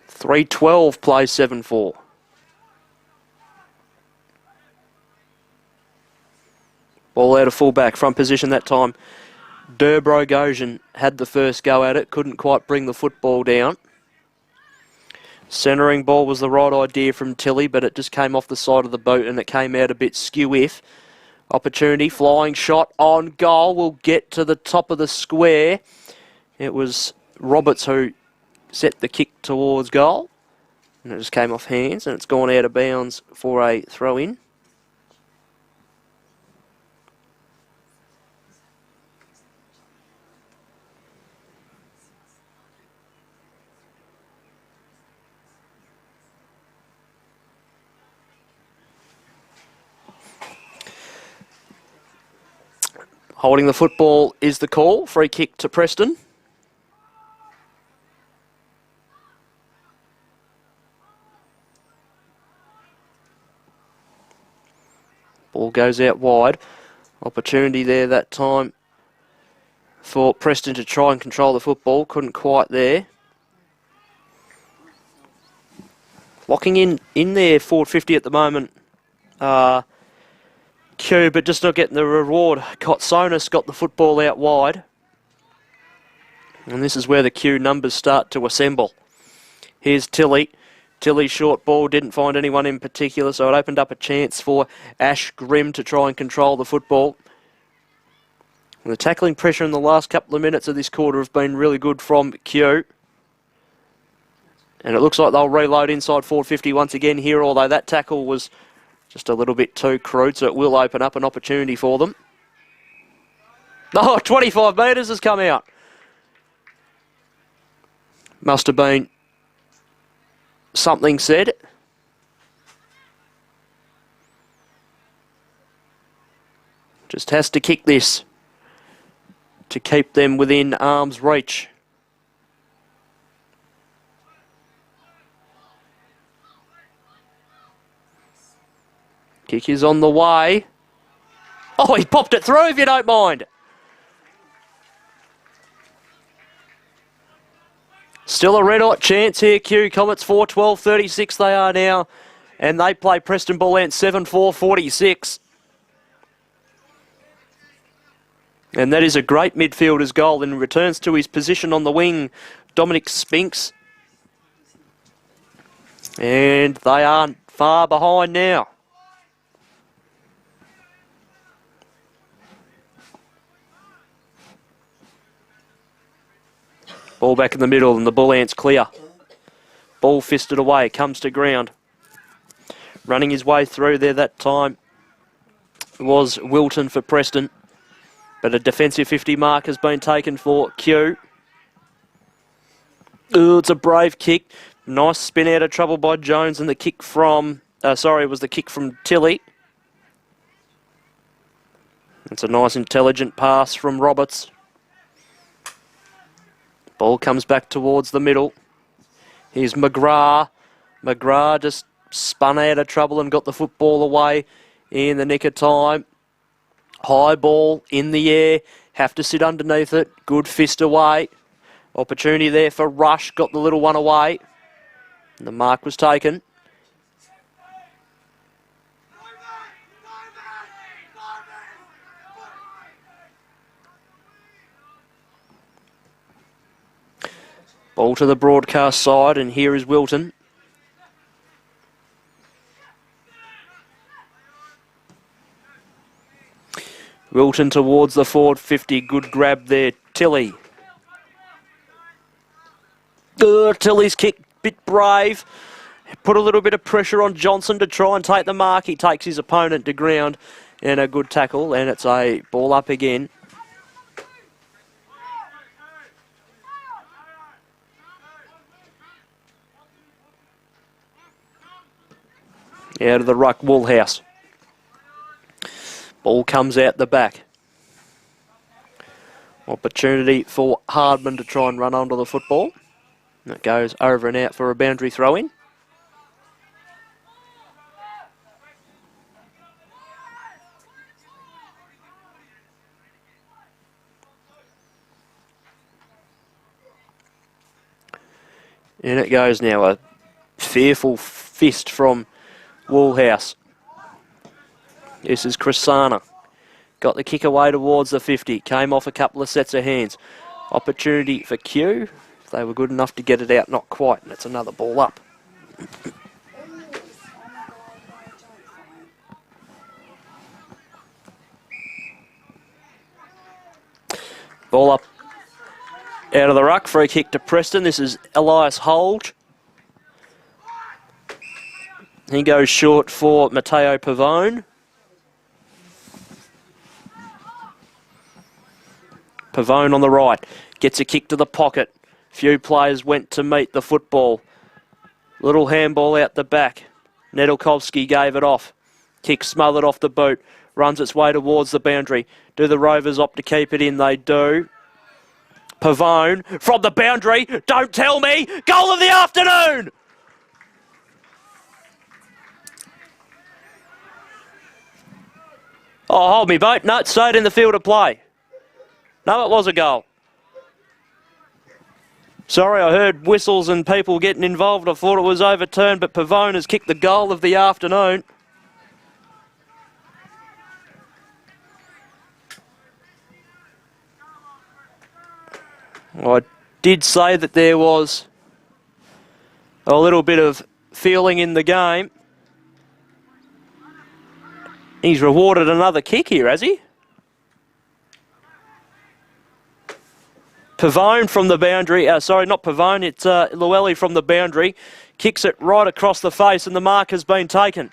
3:12 plays 7-4. Ball out of full-back, front position that time. Durbro-Gosian had the first go at it, couldn't quite bring the football down. Centering ball was the right idea from Tilly, but it just came off the side of the boot and it came out a bit skew-if. Opportunity, flying shot on goal, will get to the top of the square. It was Roberts who set the kick towards goal. And it just came off hands and it's gone out of bounds for a throw-in. Holding the football is the call. Free kick to Preston. Ball goes out wide. Opportunity there that time for Preston to try and control the football. Couldn't quite there. Locking in there, forward 50 at the moment. Q, but just not getting the reward. Kotsonis got the football out wide. And this is where the Q numbers start to assemble. Here's Tilly. Tilly's short ball didn't find anyone in particular, so it opened up a chance for Ash Grimm to try and control the football. And the tackling pressure in the last couple of minutes of this quarter have been really good from Q. And it looks like they'll reload inside 450 once again here, although that tackle was just a little bit too crude, so it will open up an opportunity for them. Oh, 25 metres has come out. Must have been something said. Just has to kick this to keep them within arm's reach. Kick is on the way. Oh, he popped it through, if you don't mind. Still a red-hot chance here, Q. Comets 4-12-36 they are now. And they play Preston Bullants 7-4-46. And that is a great midfielder's goal and returns to his position on the wing, Dominic Spinks. And they aren't far behind now. Ball back in the middle and the Bullants clear. Ball fisted away, comes to ground. Running his way through there that time was Wilton for Preston. But a defensive 50 mark has been taken for Q. Ooh, it's a brave kick. Nice spin out of trouble by Jones and the kick from... it was the kick from Tilly. It's a nice intelligent pass from Roberts. Ball comes back towards the middle. Here's McGrath. McGrath just spun out of trouble and got the football away in the nick of time. High ball in the air. Have to sit underneath it. Good fist away. Opportunity there for Rush. Got the little one away. And the mark was taken. Ball to the broadcast side, and here is Wilton. Wilton towards the forward 50. Good grab there. Tilly. Tilly's kick, bit brave. Put a little bit of pressure on Johnson to try and take the mark. He takes his opponent to ground, and a good tackle, and it's a ball up again. Out of the ruck, Woolhouse. Ball comes out the back. Opportunity for Hardman to try and run onto the football. That goes over and out for a boundary throw-in. And it goes now, a fearful fist from Woolhouse. This is Crisana. Got the kick away towards the 50. Came off a couple of sets of hands. Opportunity for Q. If they were good enough to get it out, not quite. And it's another ball up. Ball up out of the ruck. Free kick to Preston. This is Elias Holge. He goes short for Matteo Pavone. Pavone on the right. Gets a kick to the pocket. Few players went to meet the football. Little handball out the back. Nedelkovsky gave it off. Kick smothered off the boot. Runs its way towards the boundary. Do the Rovers opt to keep it in? They do. Pavone from the boundary. Don't tell me. Goal of the afternoon. Oh, hold me, boat. No, it stayed in the field of play. No, it was a goal. Sorry, I heard whistles and people getting involved. I thought it was overturned, but Pavone has kicked the goal of the afternoon. I did say that there was a little bit of feeling in the game. He's rewarded another kick here, has he? Pavone from the boundary. Sorry, not Pavone. It's Llewellyn from the boundary. Kicks it right across the face and the mark has been taken.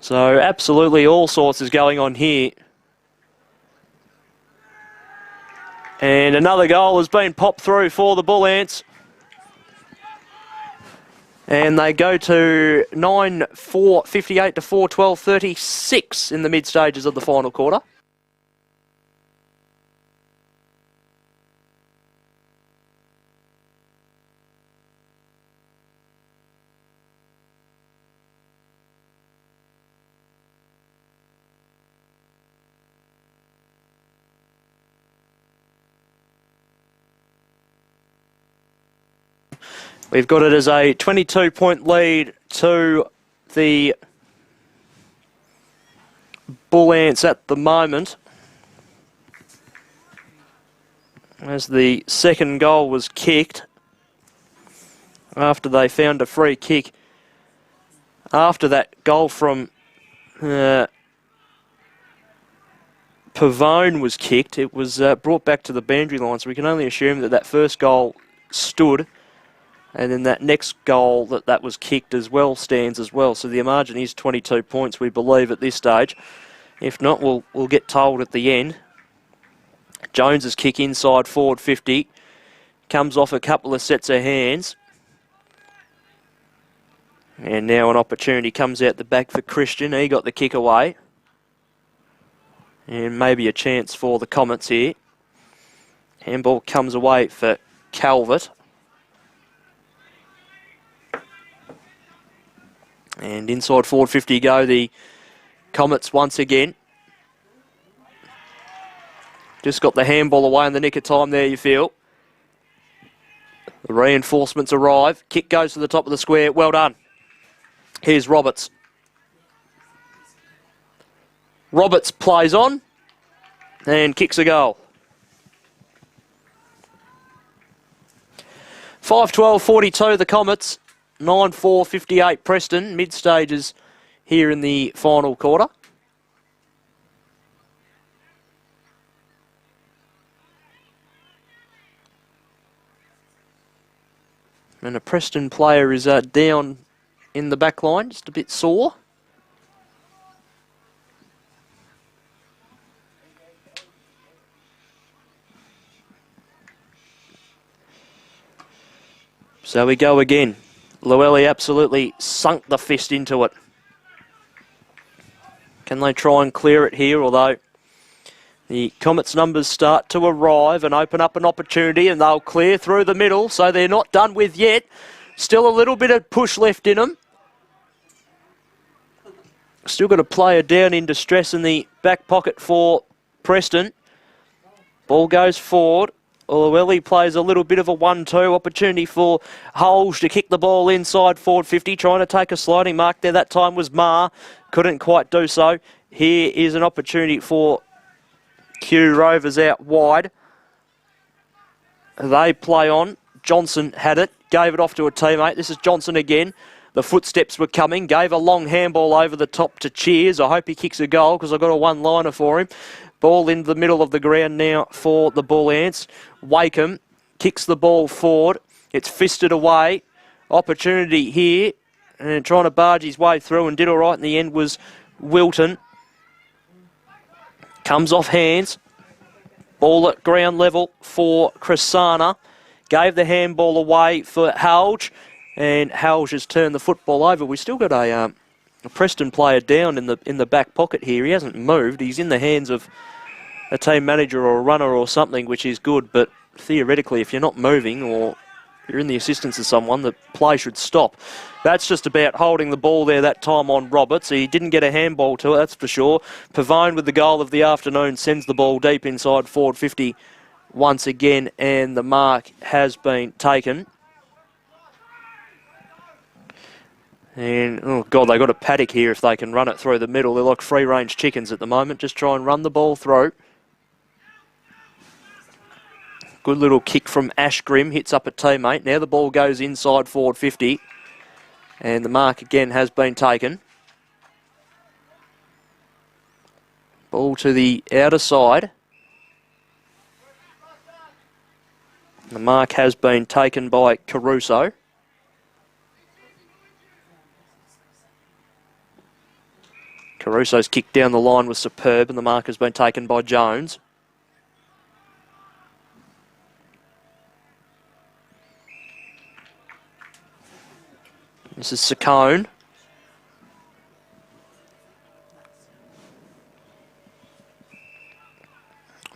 So absolutely all sorts is going on here. And another goal has been popped through for the Bullants. And they go to 9-4-58 to 4-12-36 in the mid stages of the final quarter. We've got it as a 22-point lead to the Bullants at the moment, as the second goal was kicked after they found a free kick. After that goal from Pavone was kicked, it was brought back to the boundary line, so we can only assume that that first goal stood. And then that next goal that was kicked as well stands as well. So the margin is 22 points, we believe, at this stage. If not, we'll get told at the end. Jones's kick inside forward 50. Comes off a couple of sets of hands. And now an opportunity comes out the back for Christian. He got the kick away. And maybe a chance for the Comets here. Handball comes away for Calvert. And inside forward 50 go the Comets once again. Just got the handball away in the nick of time there, you feel. The reinforcements arrive. Kick goes to the top of the square. Well done. Here's Roberts. Roberts plays on and kicks a goal. 5-12-42 the Comets. 9-4-58 Preston, mid-stages here in the final quarter. And a Preston player is down in the back line, just a bit sore. So we go again. Llewellyn absolutely sunk the fist into it. Can they try and clear it here? Although the Comets numbers start to arrive and open up an opportunity, and they'll clear through the middle, so they're not done with yet. Still a little bit of push left in them. Still got a player down in distress in the back pocket for Preston. Ball goes forward. Llewellyn plays a little bit of a 1-2 opportunity for Holmes to kick the ball inside forward 50, trying to take a sliding mark there. That time was Marr. Couldn't quite do so. Here is an opportunity for Q Rovers out wide. They play on. Johnson had it. Gave it off to a teammate. This is Johnson again. The footsteps were coming. Gave a long handball over the top to Cheers. I hope he kicks a goal because I've got a one-liner for him. Ball in the middle of the ground now for the Bullants. Wakeham kicks the ball forward. It's fisted away. Opportunity here. And trying to barge his way through and did all right in the end was Wilton. Comes off hands. Ball at ground level for Crisana. Gave the handball away for Halge. And Halge has turned the football over. We've still got a Preston player down in the back pocket here. He hasn't moved. He's in the hands of a team manager or a runner or something, which is good. But theoretically, if you're not moving or you're in the assistance of someone, the play should stop. That's just about holding the ball there that time on Roberts. He didn't get a handball to it, that's for sure. Pavone with the goal of the afternoon sends the ball deep inside forward 50 once again, and the mark has been taken. And, oh God, they've got a paddock here if they can run it through the middle. They're like free-range chickens at the moment. Just try and run the ball through. Good little kick from Ashgrim. Hits up a teammate. Now the ball goes inside forward 50. And the mark again has been taken. Ball to the outer side. The mark has been taken by Caruso. Caruso's kick down the line was superb, and the mark has been taken by Jones. This is Saccone.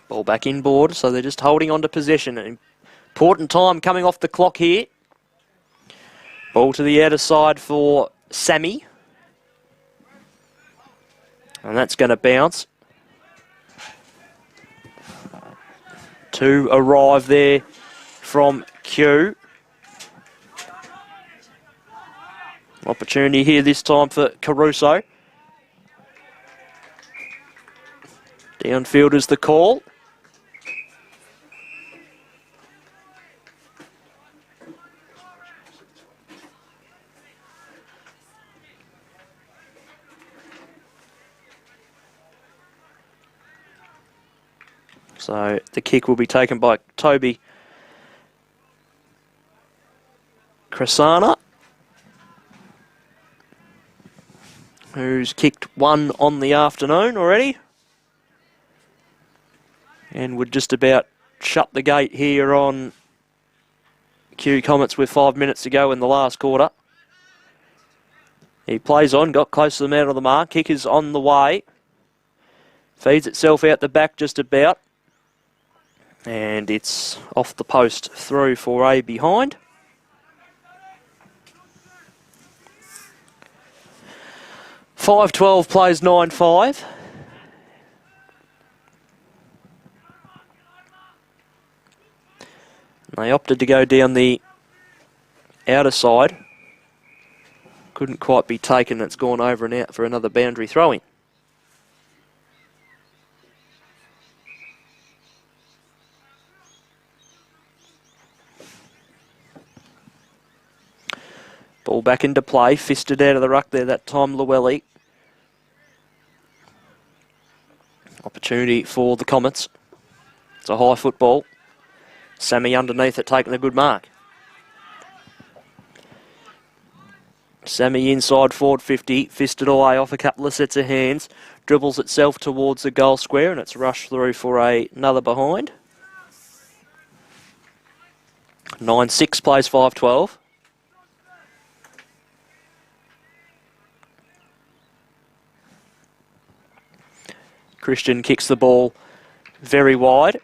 Ball back inboard, so they're just holding on to possession. An important time coming off the clock here. Ball to the outer side for Sammy. And that's going to bounce. To arrive there from Q. Opportunity here this time for Caruso. Downfield is the call. So the kick will be taken by Toby Crisana, who's kicked one on the afternoon already. And would just about shut the gate here on Q Comets with 5 minutes to go in the last quarter. He plays on, got close to the man of the mark. Kick is on the way. Feeds itself out the back just about. And it's off the post through for a behind. .5-12 plays 9-5. They opted to go down the outer side. Couldn't quite be taken. It's gone over and out for another boundary throw-in. Ball back into play, fisted out of the ruck there that time, Llewellyn. Opportunity for the Comets. It's a high football. Sammy underneath it, taking a good mark. Sammy inside forward 50, fisted away off a couple of sets of hands, dribbles itself towards the goal square, and it's rushed through for another behind. 9-6 plays 5-12. Christian kicks the ball very wide.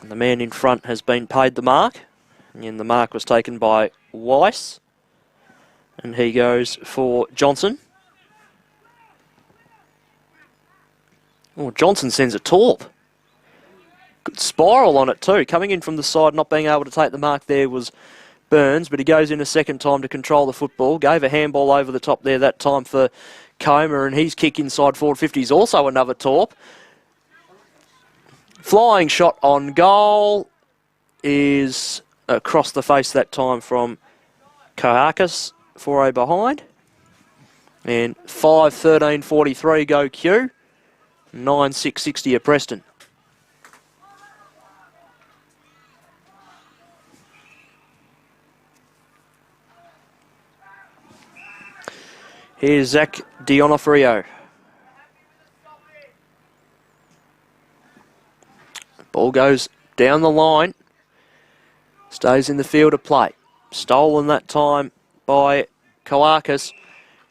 And the man in front has been paid the mark. And the mark was taken by Weiss. And he goes for Johnson. Oh, Johnson sends a torp. Good spiral on it too. Coming in from the side, not being able to take the mark there was Burns, but he goes in a second time to control the football. Gave a handball over the top there that time for Comer, and his kick inside forward 50 is also another torp. Flying shot on goal is across the face that time from Koakis, 4-0 behind. And 5-13-43 go Q. 9-6-60 at Preston. Here's Zach Dionofrio. Ball goes down the line. Stays in the field of play. Stolen that time by Koakis.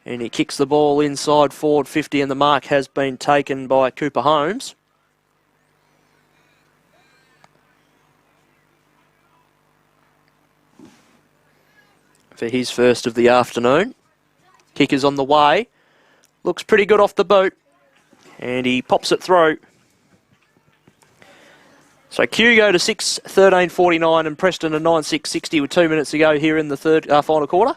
And he kicks the ball inside forward 50, and the mark has been taken by Cooper Holmes. For his first of the afternoon. Kick is on the way. Looks pretty good off the boot. And he pops it through. So Q go to 6-13-49 and Preston to 9-6-60 with 2 minutes to go here in the third final quarter.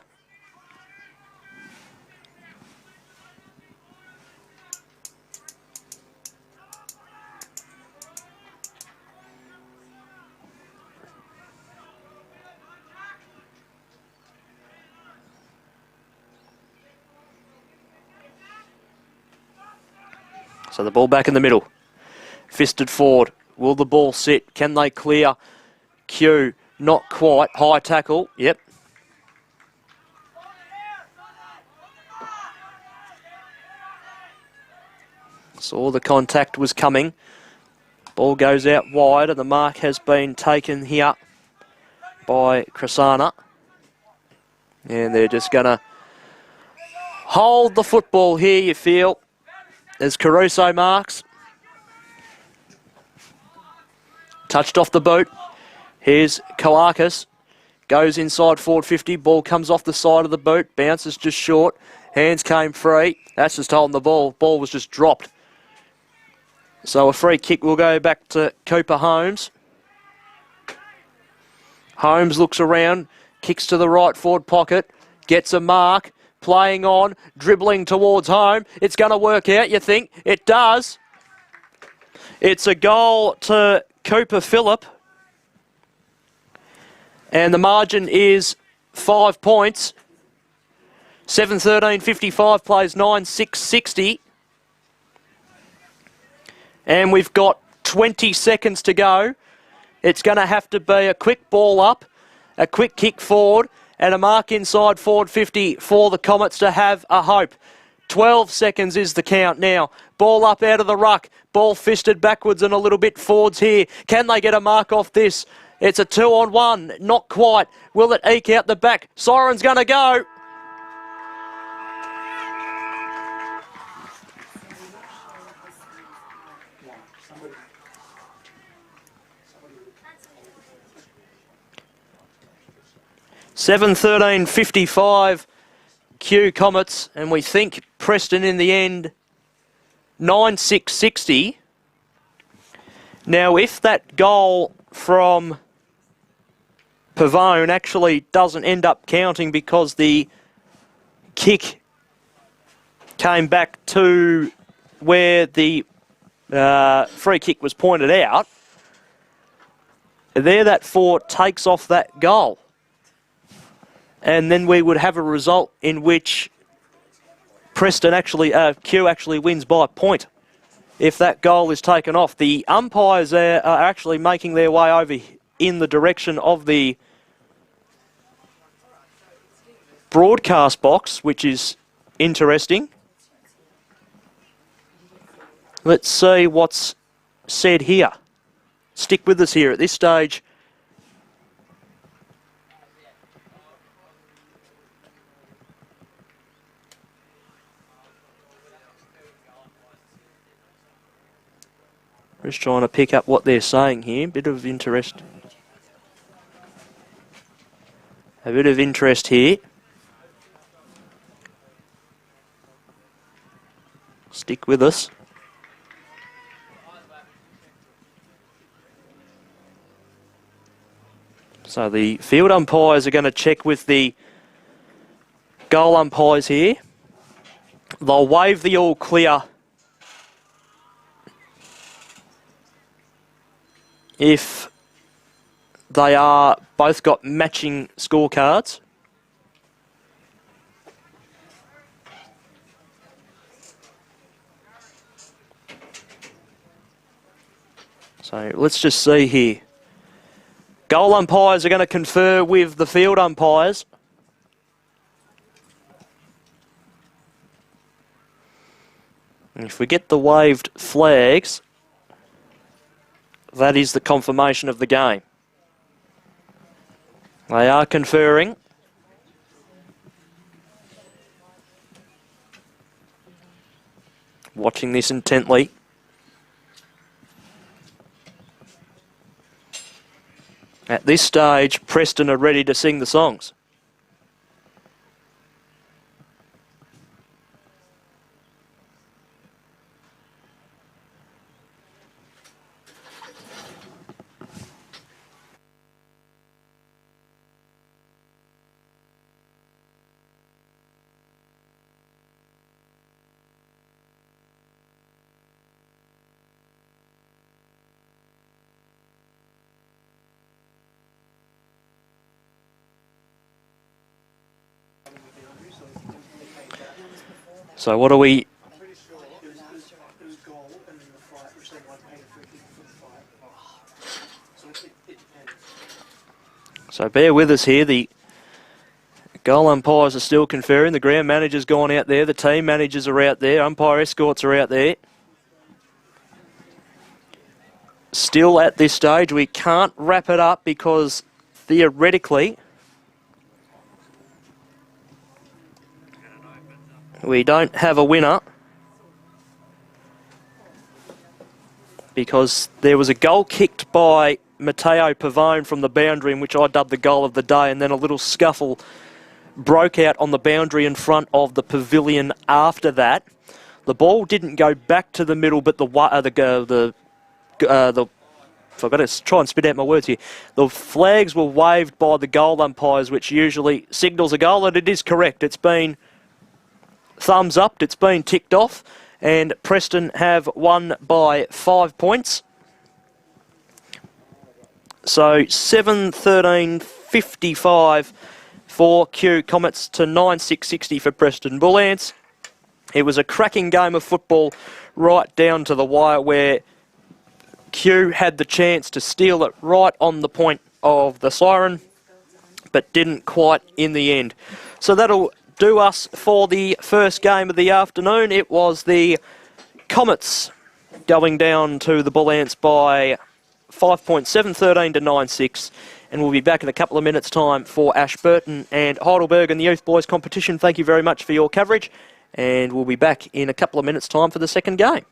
So the ball back in the middle. Fisted forward. Will the ball sit? Can they clear? Q, not quite. High tackle. Yep. Saw the contact was coming. Ball goes out wide, and the mark has been taken here by Krasana. And they're just going to hold the football here, you feel, as Caruso marks. Touched off the boot. Here's Koakis. Goes inside forward 50. Ball comes off the side of the boot. Bounces just short. Hands came free. That's just holding the ball. Ball was just dropped. So a free kick will go back to Cooper Holmes. Holmes looks around. Kicks to the right forward pocket. Gets a mark. Playing on. Dribbling towards home. It's going to work out, you think? It does. It's a goal to Cooper Phillip. And the margin is 5 points. 7-13-55 plays 9-6-60. And we've got 20 seconds to go. It's going to have to be a quick ball up, a quick kick forward, and a mark inside forward 50 for the Comets to have a hope. 12 seconds is the count now. Ball up out of the ruck. Ball fisted backwards and a little bit forwards here. Can they get a mark off this? It's a 2-on-1. Not quite. Will it eke out the back? Siren's going to go. $7-13-55 Q Comets, and we think Preston in the end 9-6-60. Now, if that goal from Pavone actually doesn't end up counting because the kick came back to where the free kick was pointed out, there that four takes off that goal. And then we would have a result in which Preston actually, Q actually wins by a point if that goal is taken off. The umpires there are actually making their way over in the direction of the broadcast box, which is interesting. Let's see what's said here. Stick with us here at this stage. Just trying to pick up what they're saying here. Bit of interest. A bit of interest here. Stick with us. So the field umpires are going to check with the goal umpires here. They'll wave the all clear if they are both got matching scorecards. So let's just see here. Goal umpires are going to confer with the field umpires. And if we get the waved flags, that is the confirmation of the game. They are conferring. Watching this intently. At this stage, Preston are ready to sing the songs. So what are we... So bear with us here. The goal umpires are still conferring. The ground manager's gone out there. The team managers are out there. Umpire escorts are out there. Still at this stage, we can't wrap it up because theoretically we don't have a winner because there was a goal kicked by Matteo Pavone from the boundary, in which I dubbed the goal of the day, and then a little scuffle broke out on the boundary in front of the pavilion after that. The ball didn't go back to the middle, but I've got to try and spit out my words here. The flags were waved by the goal umpires, which usually signals a goal, and it is correct. It's been thumbs up, it's been ticked off, and Preston have won by 5 points. So 7-13-55 for Q Comets to 9-6-60 for Preston Bullants. It was a cracking game of football right down to the wire, where Q had the chance to steal it right on the point of the siren, but didn't quite in the end. So that'll do us for the first game of the afternoon. It was the Comets going down to the Bullants by 5 points, 7-13 to 9-6. And we'll be back in a couple of minutes' time for Ashburton and Heidelberg and the Youth Boys competition. Thank you very much for your coverage. And we'll be back in a couple of minutes' time for the second game.